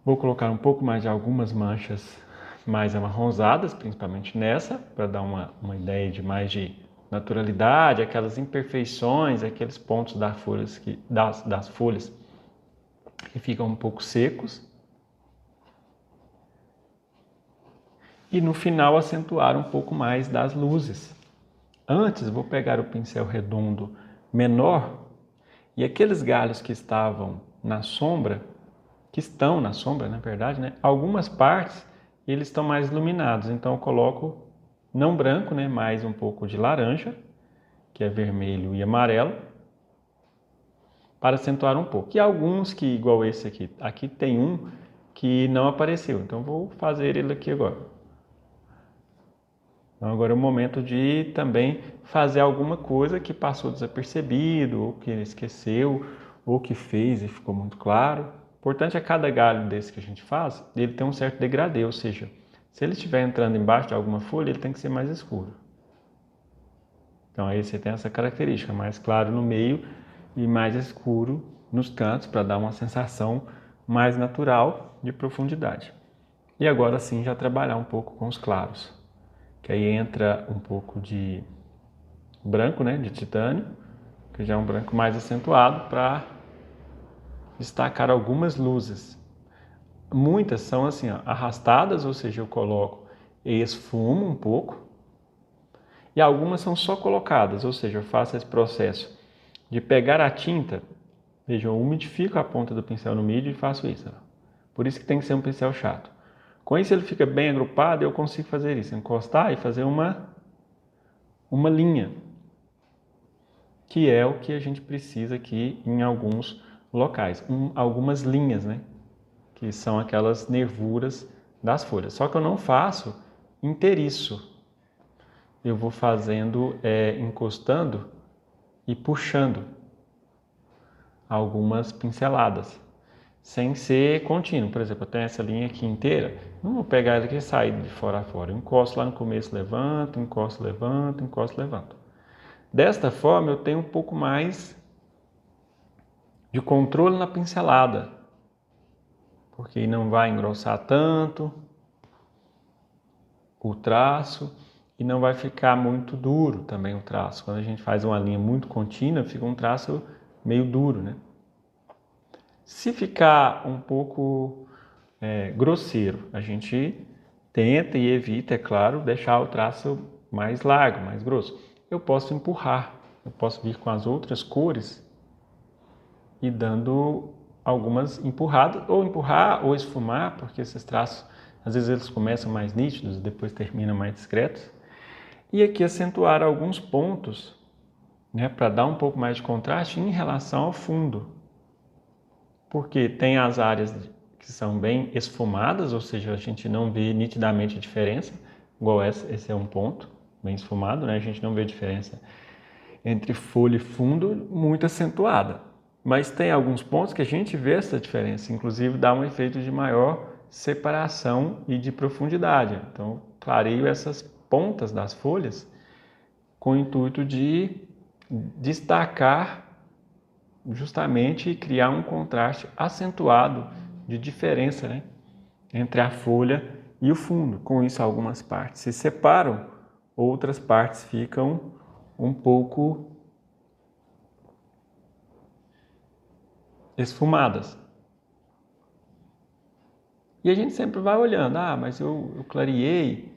A: Vou colocar um pouco mais de algumas manchas mais amarronzadas, principalmente nessa, para dar uma ideia de mais de naturalidade, aquelas imperfeições, aqueles pontos das folhas que ficam um pouco secos. E no final acentuar um pouco mais das luzes. Antes vou pegar o pincel redondo menor e aqueles galhos que estavam na sombra, que estão na sombra, na verdade, né? Algumas partes eles estão mais iluminados, então eu coloco não branco, né? Mais um pouco de laranja, que é vermelho e amarelo, para acentuar um pouco. E alguns que, igual esse aqui tem um que não apareceu, então vou fazer ele aqui agora. Então agora é o momento de também fazer alguma coisa que passou desapercebido, ou que esqueceu, ou que fez e ficou muito claro. O importante é cada galho desse que a gente faz, ele tem um certo degradê, ou seja, se ele estiver entrando embaixo de alguma folha, ele tem que ser mais escuro. Então aí você tem essa característica, mais claro no meio e mais escuro nos cantos, para dar uma sensação mais natural de profundidade. E agora sim já trabalhar um pouco com os claros, que aí entra um pouco de branco, né, de titânio, que já é um branco mais acentuado para destacar algumas luzes. Muitas são assim, ó, arrastadas, ou seja, eu coloco e esfumo um pouco, e algumas são só colocadas, ou seja, eu faço esse processo de pegar a tinta, veja, eu umidifico a ponta do pincel no mídio e faço isso. Ó. Por isso que tem que ser um pincel chato. Com isso ele fica bem agrupado e eu consigo fazer isso, encostar e fazer uma linha. que é o que a gente precisa aqui em alguns locais. Algumas linhas, né? Que são aquelas nervuras das folhas. Só que eu não faço inteiriço. Eu vou fazendo, encostando e puxando algumas pinceladas, sem ser contínuo. Por exemplo, eu tenho essa linha aqui inteira, não vou pegar ela aqui e sair de fora a fora. Eu encosto lá no começo, levanto, encosto, levanto, encosto, levanto. Desta forma, eu tenho um pouco mais de controle na pincelada, porque não vai engrossar tanto o traço e não vai ficar muito duro também o traço. Quando a gente faz uma linha muito contínua, fica um traço meio duro, né? Se ficar um pouco grosseiro, a gente tenta e evita, é claro, deixar o traço mais largo, mais grosso. Eu posso empurrar, eu posso vir com as outras cores e dando algumas empurradas, ou empurrar ou esfumar, porque esses traços, às vezes eles começam mais nítidos e depois terminam mais discretos. E aqui acentuar alguns pontos, né, para dar um pouco mais de contraste em relação ao fundo. Porque tem as áreas que são bem esfumadas, ou seja, a gente não vê nitidamente a diferença, igual esse é um ponto bem esfumado, né? A gente não vê a diferença entre folha e fundo muito acentuada. Mas tem alguns pontos que a gente vê essa diferença, inclusive dá um efeito de maior separação e de profundidade. Então, clareio essas pontas das folhas com o intuito de destacar justamente criar um contraste acentuado de diferença, né, entre a folha e o fundo. Com isso, algumas partes se separam, outras partes ficam um pouco esfumadas. E a gente sempre vai olhando, mas eu clareei,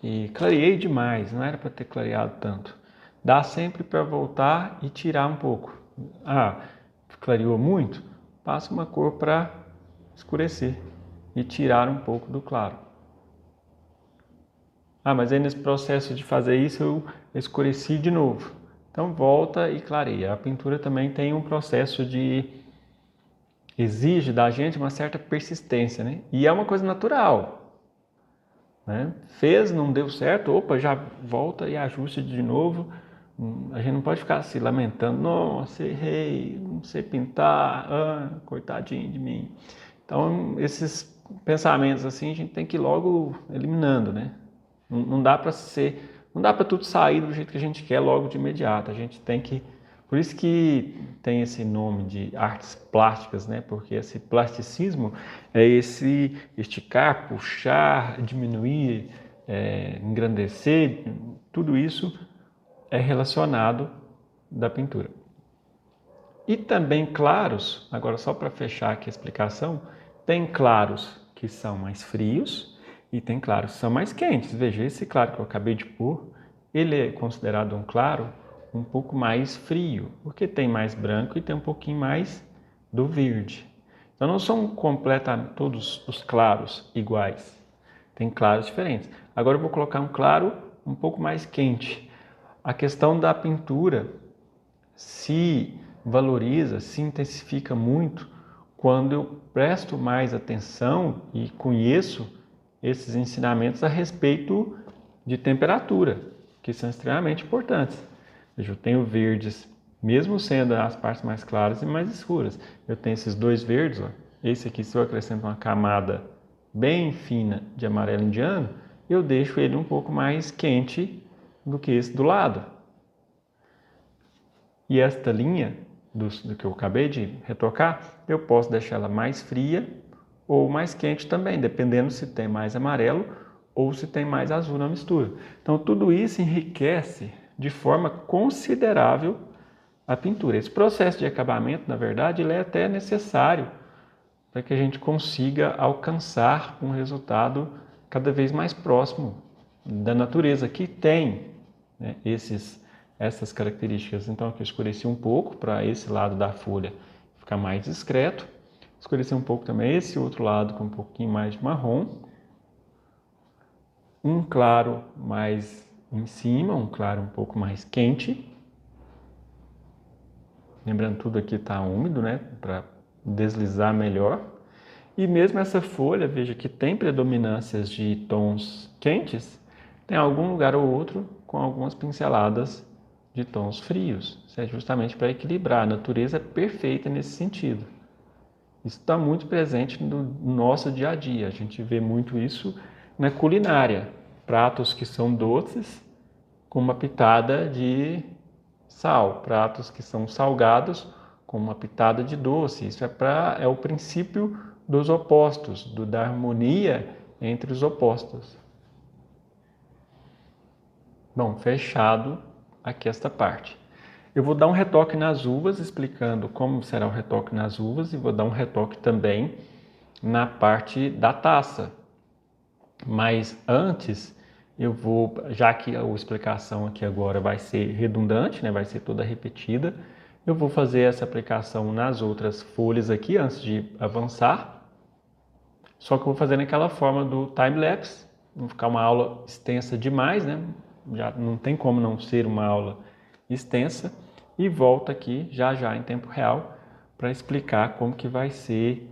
A: e clareei demais, não era para ter clareado tanto. Dá sempre para voltar e tirar um pouco. Clareou muito? Passa uma cor para escurecer e tirar um pouco do claro. Mas aí nesse processo de fazer isso eu escureci de novo. Então volta e clareia. A pintura também tem um processo exige da gente uma certa persistência, né? E é uma coisa natural, né? Fez, não deu certo, já volta e ajusta de novo. A gente não pode ficar se lamentando, nossa, errei, não sei pintar, coitadinho de mim. Então, esses pensamentos assim, a gente tem que ir logo eliminando, né? Não dá para tudo sair do jeito que a gente quer logo de imediato. A gente tem que, por isso que tem esse nome de artes plásticas, né? Porque esse plasticismo é esse esticar, puxar, diminuir, engrandecer, tudo isso é relacionado da pintura. E também claros, agora só para fechar aqui a explicação, tem claros que são mais frios e tem claros que são mais quentes. Veja, esse claro que eu acabei de pôr, ele é considerado um claro um pouco mais frio, porque tem mais branco e tem um pouquinho mais do verde. Então não são completamente todos os claros iguais, tem claros diferentes. Agora eu vou colocar um claro um pouco mais quente. A questão da pintura se valoriza, se intensifica muito quando eu presto mais atenção e conheço esses ensinamentos a respeito de temperatura, que são extremamente importantes. Eu tenho verdes, mesmo sendo as partes mais claras e mais escuras. Eu tenho esses dois verdes, esse aqui, se eu acrescento uma camada bem fina de amarelo indiano, eu deixo ele um pouco mais quente do que esse do lado. E esta linha do que eu acabei de retocar, eu posso deixar ela mais fria ou mais quente também, dependendo se tem mais amarelo ou se tem mais azul na mistura. Então tudo isso enriquece de forma considerável a pintura. Esse processo de acabamento, na verdade, ele é até necessário para que a gente consiga alcançar um resultado cada vez mais próximo da natureza, que tem, né, essas características. Então aqui eu escureci um pouco para esse lado da folha ficar mais discreto, escureci um pouco também esse outro lado com um pouquinho mais de marrom, um claro mais em cima, um claro um pouco mais quente, Lembrando, tudo aqui está úmido, né? Para deslizar melhor. E mesmo essa folha, veja que tem predominâncias de tons quentes, tem algum lugar ou outro com algumas pinceladas de tons frios. Isso é justamente para equilibrar. A natureza é perfeita nesse sentido. Isso está muito presente no nosso dia a dia. A gente vê muito isso na culinária. Pratos que são doces com uma pitada de sal. Pratos que são salgados com uma pitada de doce. Isso é o princípio dos opostos, da harmonia entre os opostos. Bom, fechado aqui esta parte. Eu vou dar um retoque nas uvas, explicando como será o retoque nas uvas, e vou dar um retoque também na parte da taça. Mas antes, eu vou, já que a explicação aqui agora vai ser redundante, né, vai ser toda repetida, eu vou fazer essa aplicação nas outras folhas aqui antes de avançar. Só que eu vou fazer naquela forma do time-lapse, não ficar uma aula extensa demais, né? Já não tem como não ser uma aula extensa. E volto aqui já em tempo real para explicar como que vai ser,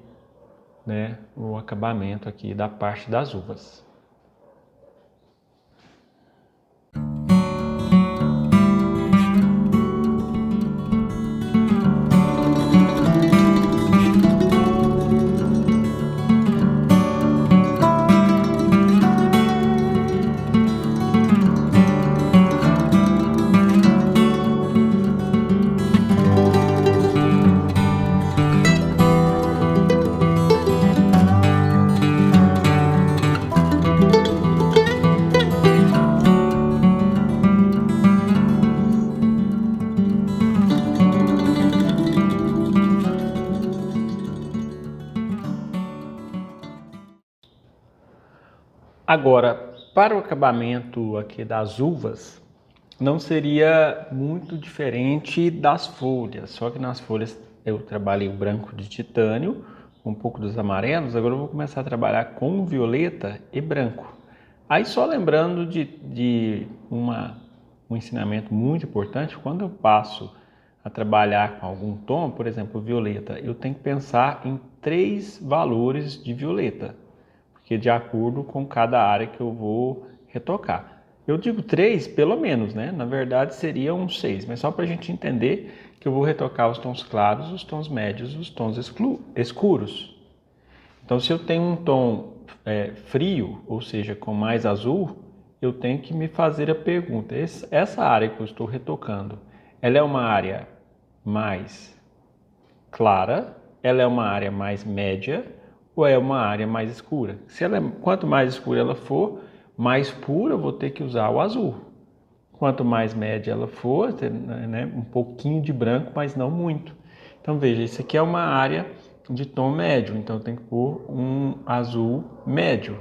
A: né, o acabamento aqui da parte das uvas. Agora, para o acabamento aqui das uvas, não seria muito diferente das folhas, só que nas folhas eu trabalhei o branco de titânio, um pouco dos amarelos, agora eu vou começar a trabalhar com violeta e branco. Aí só lembrando de um ensinamento muito importante, quando eu passo a trabalhar com algum tom, por exemplo, violeta, eu tenho que pensar em 3 valores de violeta, porque de acordo com cada área que eu vou retocar. Eu digo 3 pelo menos, né? Na verdade seriam 6, mas só para a gente entender que eu vou retocar os tons claros, os tons médios, os tons escuros. Então, se eu tenho um tom frio, ou seja, com mais azul, eu tenho que me fazer a pergunta, essa área que eu estou retocando, ela é uma área mais clara, ela é uma área mais média ou é uma área mais escura? Quanto mais escura ela for, mais pura eu vou ter que usar o azul. Quanto mais média ela for, né, um pouquinho de branco, mas não muito. Então veja, isso aqui é uma área de tom médio, então tem que pôr um azul médio.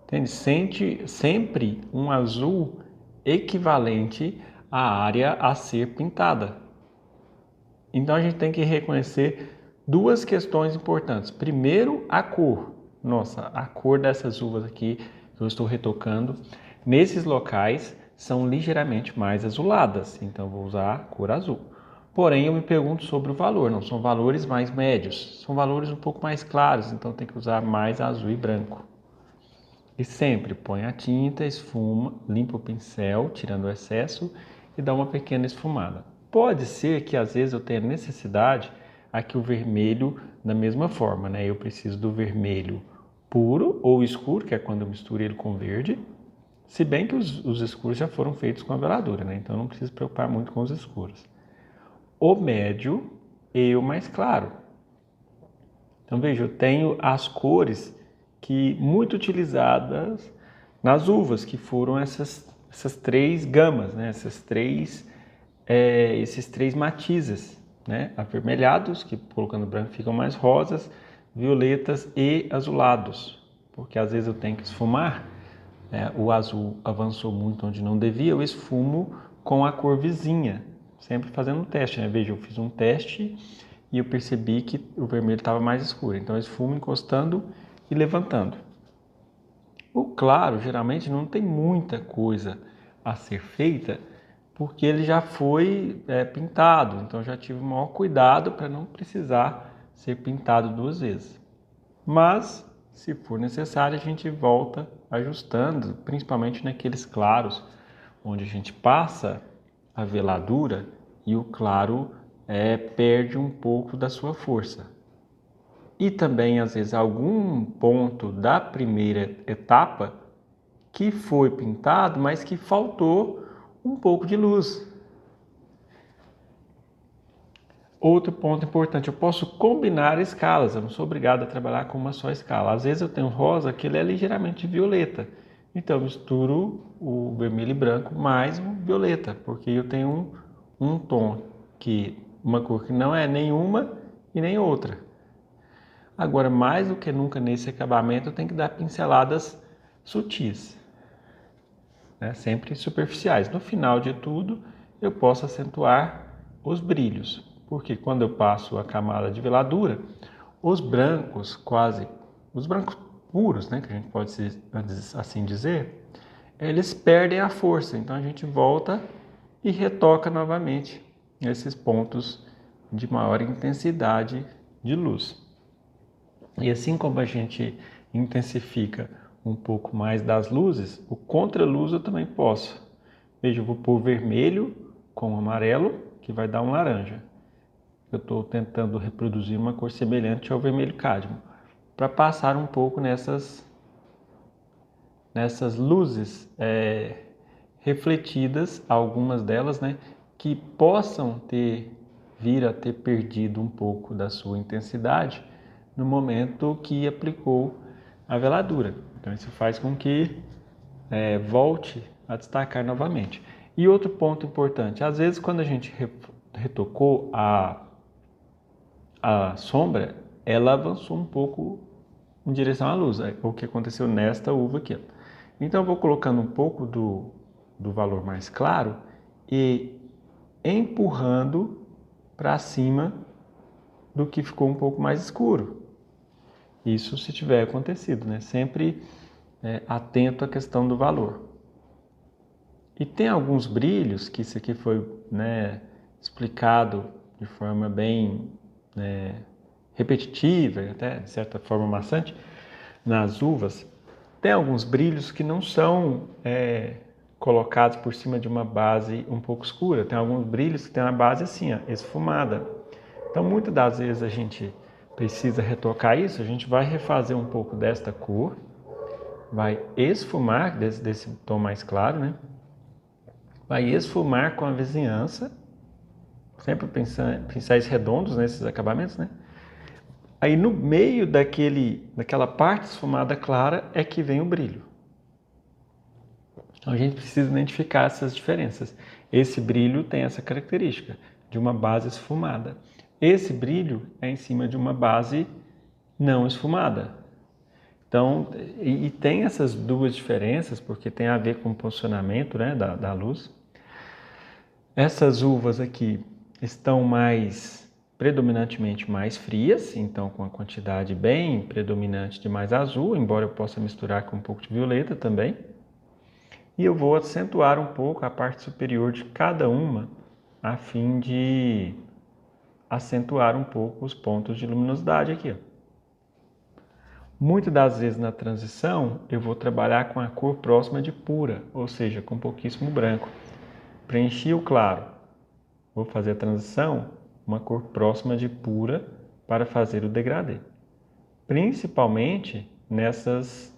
A: Entende? Sente sempre um azul equivalente à área a ser pintada. Então a gente tem que reconhecer 2 questões importantes. Primeiro, a cor. Nossa, a cor dessas uvas aqui que eu estou retocando, nesses locais são ligeiramente mais azuladas, então vou usar a cor azul. Porém, eu me pergunto sobre o valor, não são valores mais médios, são valores um pouco mais claros, então tem que usar mais azul e branco. E sempre põe a tinta, esfuma, limpa o pincel, tirando o excesso e dá uma pequena esfumada. Pode ser que às vezes eu tenha necessidade aqui o vermelho da mesma forma, né? Eu preciso do vermelho puro ou escuro, que é quando eu misturo ele com verde, se bem que os escuros já foram feitos com a veladura, né? Então não preciso preocupar muito com os escuros. O médio e o mais claro. Então veja, eu tenho as cores que muito utilizadas nas uvas, que foram essas 3 gamas, né? Esses três matizes, né? Avermelhados, que colocando branco ficam mais rosas, violetas e azulados, porque às vezes eu tenho que esfumar, o azul avançou muito onde não devia, eu esfumo com a cor vizinha, sempre fazendo um teste, né? Veja, eu fiz um teste e eu percebi que o vermelho estava mais escuro, então eu esfumo encostando e levantando. O claro, geralmente, não tem muita coisa a ser feita, porque ele já foi pintado, então já tive o maior cuidado para não precisar ser pintado 2 vezes. Mas, se for necessário, a gente volta ajustando, principalmente naqueles claros, onde a gente passa a veladura e o claro perde um pouco da sua força. E também, às vezes, algum ponto da primeira etapa que foi pintado, mas que faltou um pouco de luz. Outro ponto importante, eu posso combinar escalas, eu não sou obrigado a trabalhar com uma só escala. Às vezes eu tenho rosa que ele é ligeiramente violeta, então eu misturo o vermelho e branco mais o violeta, porque eu tenho um tom, uma cor que não é nenhuma e nem outra. Agora, mais do que nunca nesse acabamento, eu tenho que dar pinceladas sutis, né? Sempre superficiais. No final de tudo, eu posso acentuar os brilhos, porque quando eu passo a camada de veladura, os brancos os brancos puros, né, que a gente pode assim dizer, eles perdem a força, então a gente volta e retoca novamente esses pontos de maior intensidade de luz. E assim como a gente intensifica um pouco mais das luzes, o contra-luz eu também posso. Veja, eu vou pôr vermelho com amarelo, que vai dar um laranja. Eu estou tentando reproduzir uma cor semelhante ao vermelho cádmio, para passar um pouco nessas luzes refletidas, algumas delas, né, que possam vir a ter perdido um pouco da sua intensidade no momento que aplicou a veladura. Então isso faz com que volte a destacar novamente. E outro ponto importante, às vezes quando a gente retocou a sombra, ela avançou um pouco em direção à luz, é o que aconteceu nesta uva aqui. Então eu vou colocando um pouco do valor mais claro e empurrando para cima do que ficou um pouco mais escuro. Isso se tiver acontecido, né? Sempre atento à questão do valor. E tem alguns brilhos, que isso aqui foi, né, explicado de forma bem repetitiva e até de certa forma maçante nas uvas. Tem alguns brilhos que não são colocados por cima de uma base um pouco escura. Tem alguns brilhos que tem uma base assim, ó, esfumada. Então, muitas das vezes a gente precisa retocar isso, a gente vai refazer um pouco desta cor, vai esfumar desse tom mais claro, né? Vai esfumar com a vizinhança, sempre pincéis redondos nesses acabamentos, né? Aí no meio daquela parte esfumada clara é que vem o brilho. Então a gente precisa identificar essas diferenças. Esse brilho tem essa característica de uma base esfumada. Esse brilho é em cima de uma base não esfumada. Então, e tem essas duas diferenças, porque tem a ver com o posicionamento, né, da luz. Essas uvas aqui estão predominantemente mais frias, então com a quantidade bem predominante de mais azul, embora eu possa misturar com um pouco de violeta também. E eu vou acentuar um pouco a parte superior de cada uma, a fim de acentuar um pouco os pontos de luminosidade aqui, ó. Muitas das vezes na transição eu vou trabalhar com a cor próxima de pura, ou seja, com pouquíssimo branco. Preenchi o claro, vou fazer a transição, uma cor próxima de pura para fazer o degradê. Principalmente nessas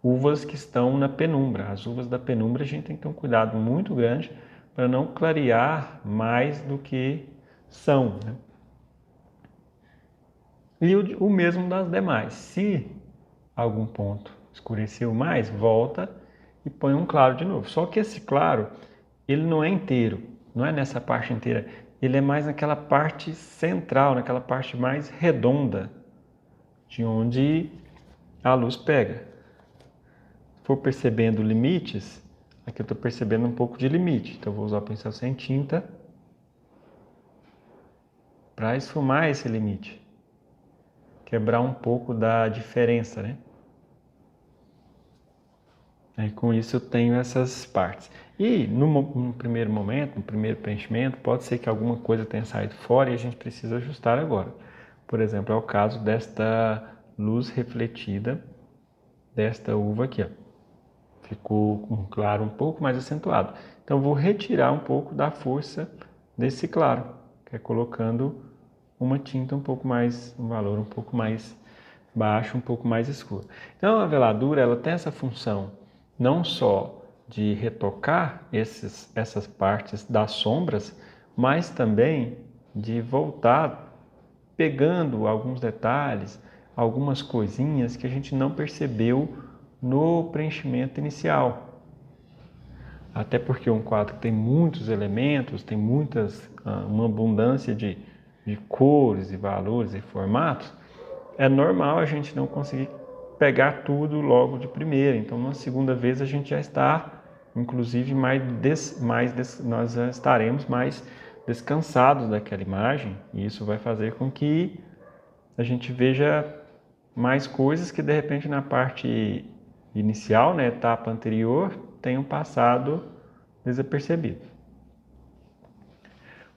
A: uvas que estão na penumbra. As uvas da penumbra a gente tem que ter um cuidado muito grande para não clarear mais do que são, né? E o mesmo das demais. Se algum ponto escureceu mais, volta e põe um claro de novo. Só que esse claro, ele não é inteiro, não é nessa parte inteira. Ele é mais naquela parte central, naquela parte mais redonda, de onde a luz pega. Se for percebendo limites, aqui eu estou percebendo um pouco de limite. Então eu vou usar o pincel sem tinta para esfumar esse limite. Quebrar um pouco da diferença, né? Aí, com isso eu tenho essas partes. E no primeiro momento, no primeiro preenchimento, pode ser que alguma coisa tenha saído fora e a gente precisa ajustar agora. Por exemplo, é o caso desta luz refletida desta uva aqui, ó. Ficou um claro um pouco mais acentuado. Então, vou retirar um pouco da força desse claro, que é colocando uma tinta um pouco mais, um valor um pouco mais baixo, um pouco mais escuro. Então, a veladura, ela tem essa função não só de retocar essas partes das sombras, mas também de voltar pegando alguns detalhes, algumas coisinhas que a gente não percebeu no preenchimento inicial. Até porque um quadro tem muitos elementos, tem uma abundância de cores e valores e formatos, é normal a gente não conseguir pegar tudo logo de primeira. Então, na segunda vez a gente já está, inclusive, nós já estaremos mais descansados daquela imagem, e isso vai fazer com que a gente veja mais coisas que de repente na parte inicial, na etapa anterior, tenham passado desapercebido.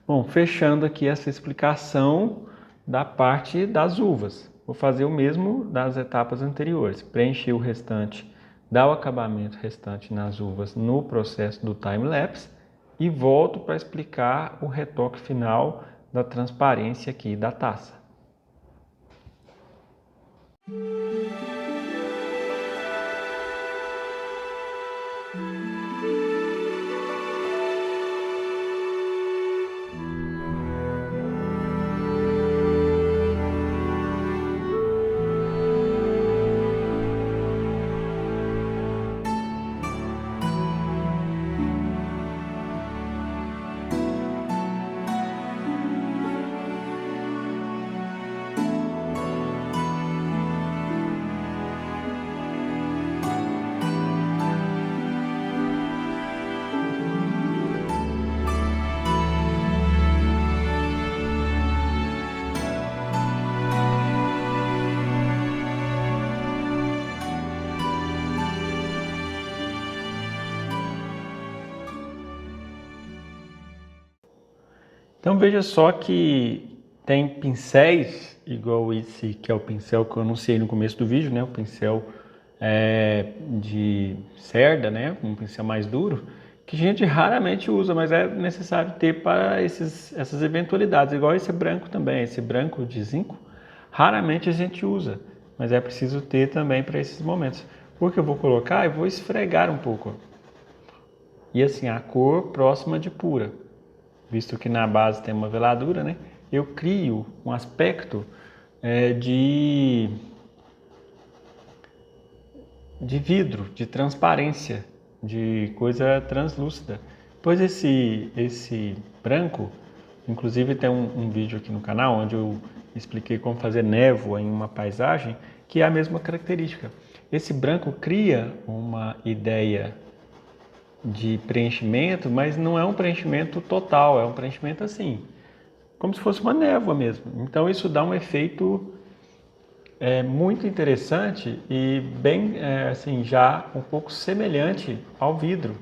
A: Bom, fechando aqui essa explicação da parte das uvas. Vou fazer o mesmo das etapas anteriores, preencher o restante, dar o acabamento restante nas uvas no processo do time-lapse e volto para explicar o retoque final da transparência aqui da taça. Então veja só que tem pincéis, igual esse que é o pincel que eu anunciei no começo do vídeo, né? O pincel de cerda, né? Um pincel mais duro, que a gente raramente usa, mas é necessário ter para essas eventualidades. Igual esse branco também, esse branco de zinco, raramente a gente usa, mas é preciso ter também para esses momentos. Porque eu vou colocar e vou esfregar um pouco. E assim, a cor próxima de pura. Visto que na base tem uma veladura, né? Eu crio um aspecto de vidro, de transparência, de coisa translúcida. Pois esse branco, inclusive tem um vídeo aqui no canal onde eu expliquei como fazer névoa em uma paisagem, que é a mesma característica. Esse branco cria uma ideia de preenchimento, mas não é um preenchimento total, é um preenchimento assim, como se fosse uma névoa mesmo. Então isso dá um efeito muito interessante e bem assim, já um pouco semelhante ao vidro.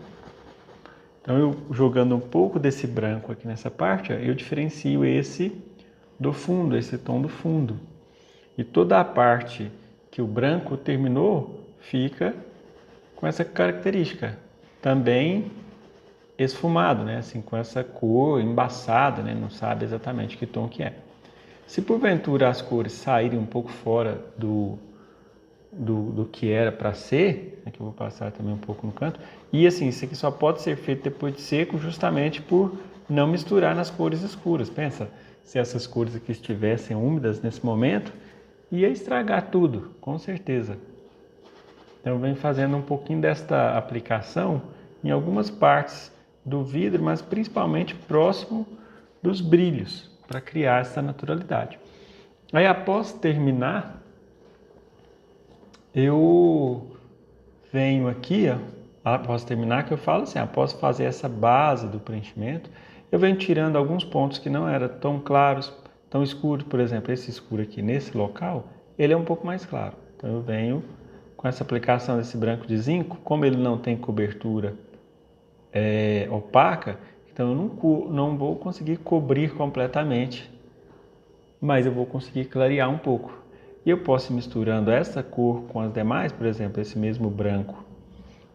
A: Então eu jogando um pouco desse branco aqui nessa parte, eu diferencio esse do fundo, esse tom do fundo. E toda a parte que o branco terminou fica com essa característica. Também esfumado, né? Assim, com essa cor embaçada, né? Não sabe exatamente que tom que é. Se porventura as cores saírem um pouco fora do que era para ser, aqui eu vou passar também um pouco no canto, e assim, isso aqui só pode ser feito depois de seco justamente por não misturar nas cores escuras. Pensa, se essas cores aqui estivessem úmidas nesse momento, ia estragar tudo, com certeza. Então eu venho fazendo um pouquinho desta aplicação em algumas partes do vidro, mas principalmente próximo dos brilhos, para criar essa naturalidade. Aí após terminar, eu venho aqui, ó, após terminar, que eu falo assim, após fazer essa base do preenchimento, eu venho tirando alguns pontos que não eram tão claros, tão escuros. Por exemplo, esse escuro aqui nesse local, ele é um pouco mais claro. Então eu venho com essa aplicação desse branco de zinco, como ele não tem cobertura opaca, então eu não vou conseguir cobrir completamente, mas eu vou conseguir clarear um pouco. E eu posso ir misturando essa cor com as demais, por exemplo, esse mesmo branco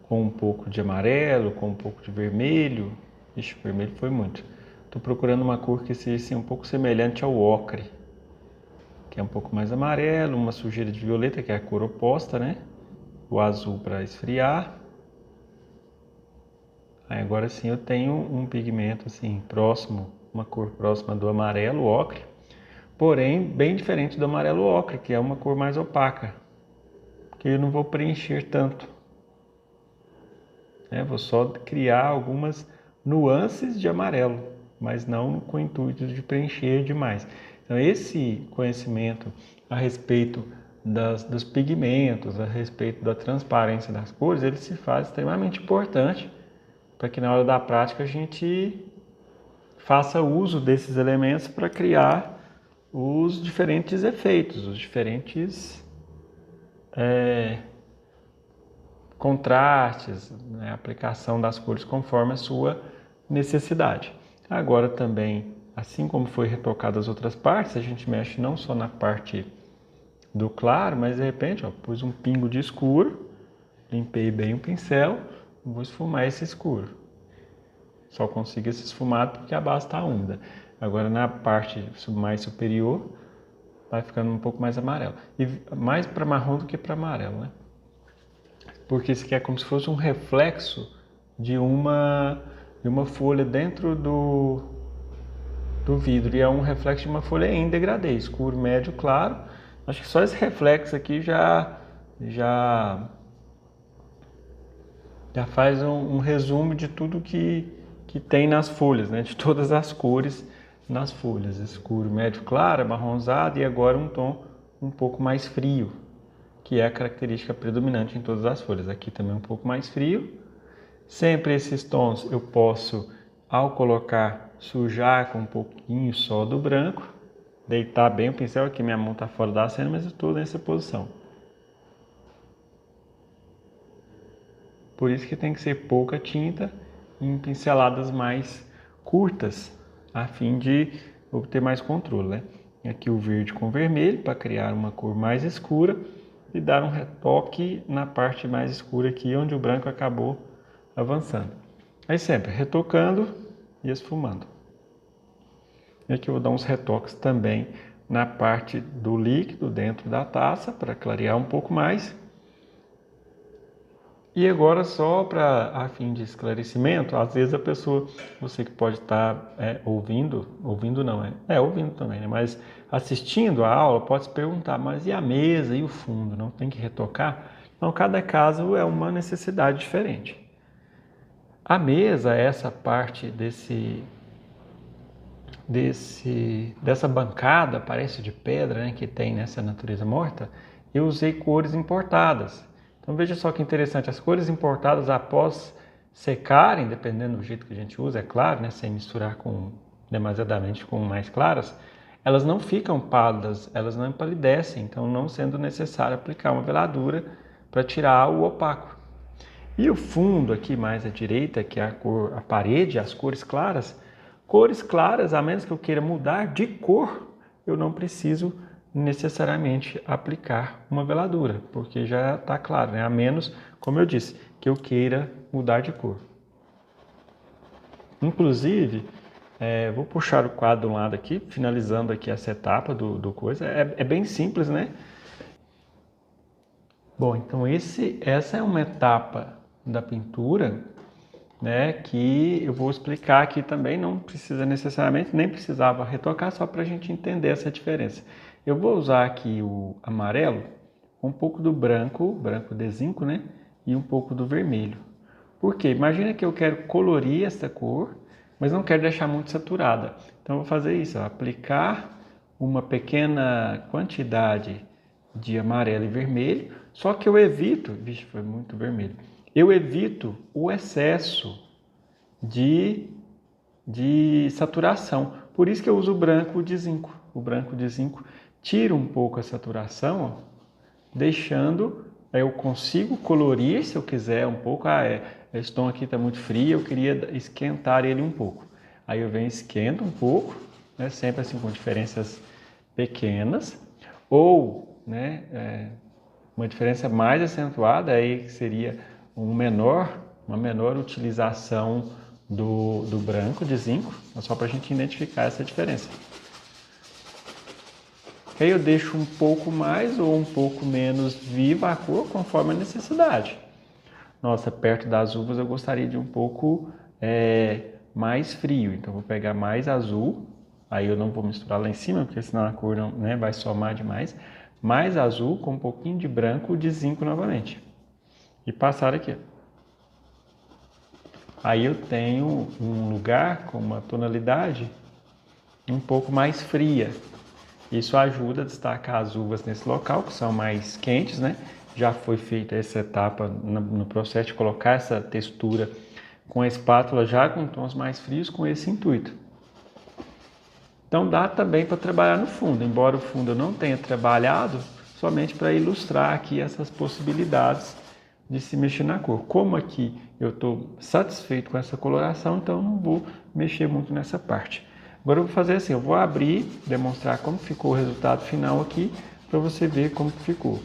A: com um pouco de amarelo, com um pouco de vermelho. Ixi, vermelho foi muito. Estou procurando uma cor que seja assim, um pouco semelhante ao ocre, que é um pouco mais amarelo, uma sujeira de violeta, que é a cor oposta, né? O azul para esfriar. Aí agora sim eu tenho um pigmento assim próximo, uma cor próxima do amarelo ocre, porém bem diferente do amarelo ocre, que é uma cor mais opaca, que eu não vou preencher tanto. Vou só criar algumas nuances de amarelo, mas não com o intuito de preencher demais. Então esse conhecimento a respeito dos pigmentos, a respeito da transparência das cores, ele se faz extremamente importante para que na hora da prática a gente faça uso desses elementos para criar os diferentes efeitos, os diferentes contrastes, né, a aplicação das cores conforme a sua necessidade. Agora também, assim como foi retocado as outras partes, a gente mexe não só na parte do claro, mas de repente, pus um pingo de escuro, limpei bem o pincel, vou esfumar esse escuro. Só consigo esse esfumado porque a base está úmida. Agora na parte mais superior, vai ficando um pouco mais amarelo. E mais para marrom do que para amarelo, né? Porque isso aqui é como se fosse um reflexo de uma folha dentro do vidro. E é um reflexo de uma folha em degradê, escuro, médio, claro. Acho que só esse reflexo aqui já faz um resumo de tudo que tem nas folhas, né? De todas as cores nas folhas. Escuro, médio, claro, amarronzado e agora um tom um pouco mais frio, que é a característica predominante em todas as folhas. Aqui também um pouco mais frio. Sempre esses tons eu posso, ao colocar, sujar com um pouquinho só do branco, deitar bem o pincel, aqui minha mão está fora da cena, mas eu estou nessa posição. Por isso que tem que ser pouca tinta em pinceladas mais curtas, a fim de obter mais controle, né? Aqui o verde com vermelho para criar uma cor mais escura e dar um retoque na parte mais escura aqui, onde o branco acabou avançando. Aí sempre retocando e esfumando. E aqui eu vou dar uns retoques também na parte do líquido dentro da taça para clarear um pouco mais. E agora só para a fim de esclarecimento, às vezes a pessoa, você que pode estar ouvindo também, né? Mas assistindo a aula pode se perguntar, mas e a mesa e o fundo, não tem que retocar? Então cada caso é uma necessidade diferente. A mesa, essa parte dessa bancada, parece de pedra, né, que tem nessa natureza morta, eu usei cores importadas. Então veja só que interessante, as cores importadas após secarem, dependendo do jeito que a gente usa, é claro, né, sem misturar demasiadamente com mais claras, elas não ficam pálidas, elas não empalidecem, então não sendo necessário aplicar uma veladura para tirar o opaco. E o fundo aqui mais à direita, que é a parede, as cores claras, a menos que eu queira mudar de cor, eu não preciso necessariamente aplicar uma veladura, porque já está claro, né? A menos, como eu disse, que eu queira mudar de cor. Inclusive, vou puxar o quadro de um lado aqui, finalizando aqui essa etapa do coisa. É bem simples, né? Bom, então essa é uma etapa da pintura, né, que eu vou explicar aqui também, não precisa necessariamente, nem precisava retocar, só para a gente entender essa diferença. Eu vou usar aqui o amarelo, um pouco do branco de zinco, né, e um pouco do vermelho. Por quê? Imagina que eu quero colorir essa cor, mas não quero deixar muito saturada. Então eu vou fazer isso, aplicar uma pequena quantidade de amarelo e vermelho, só que eu evito, vixe, foi muito vermelho, eu evito o excesso de saturação. Por isso que eu uso o branco de zinco. O branco de zinco tira um pouco a saturação, deixando Aí eu consigo colorir se eu quiser um pouco. Esse tom aqui está muito frio, eu queria esquentar ele um pouco. Aí eu venho e esquento um pouco, né, sempre assim com diferenças pequenas. Ou, né, uma diferença mais acentuada aí seria uma menor utilização do branco de zinco, só para a gente identificar essa diferença. Aí eu deixo um pouco mais ou um pouco menos viva a cor conforme a necessidade. Nossa, perto das uvas eu gostaria de um pouco mais frio, então vou pegar mais azul, aí eu não vou misturar lá em cima, porque senão a cor não, né, vai somar demais. Mais azul com um pouquinho de branco de zinco novamente. E passar aqui. Aí eu tenho um lugar com uma tonalidade um pouco mais fria. Isso ajuda a destacar as uvas nesse local, que são mais quentes, né? Já foi feita essa etapa no processo de colocar essa textura com a espátula já com tons mais frios, com esse intuito. Então dá também para trabalhar no fundo, embora o fundo eu não tenha trabalhado, somente para ilustrar aqui essas possibilidades de se mexer na cor. Como aqui eu estou satisfeito com essa coloração, então não vou mexer muito nessa parte. Agora eu vou fazer assim, eu vou abrir, demonstrar como ficou o resultado final aqui, para você ver como ficou.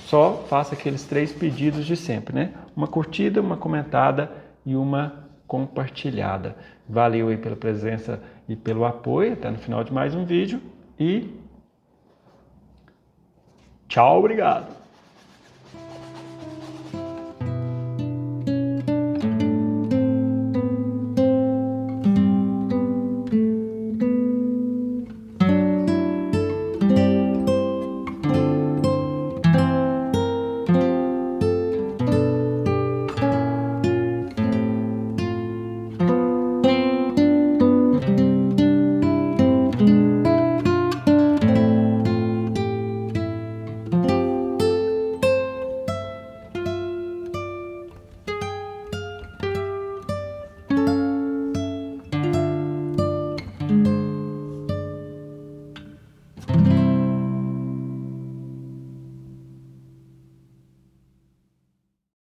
A: Só faça aqueles 3 pedidos de sempre, né? Uma curtida, uma comentada e uma compartilhada. Valeu aí pela presença e pelo apoio, até no final de mais um vídeo e tchau, obrigado!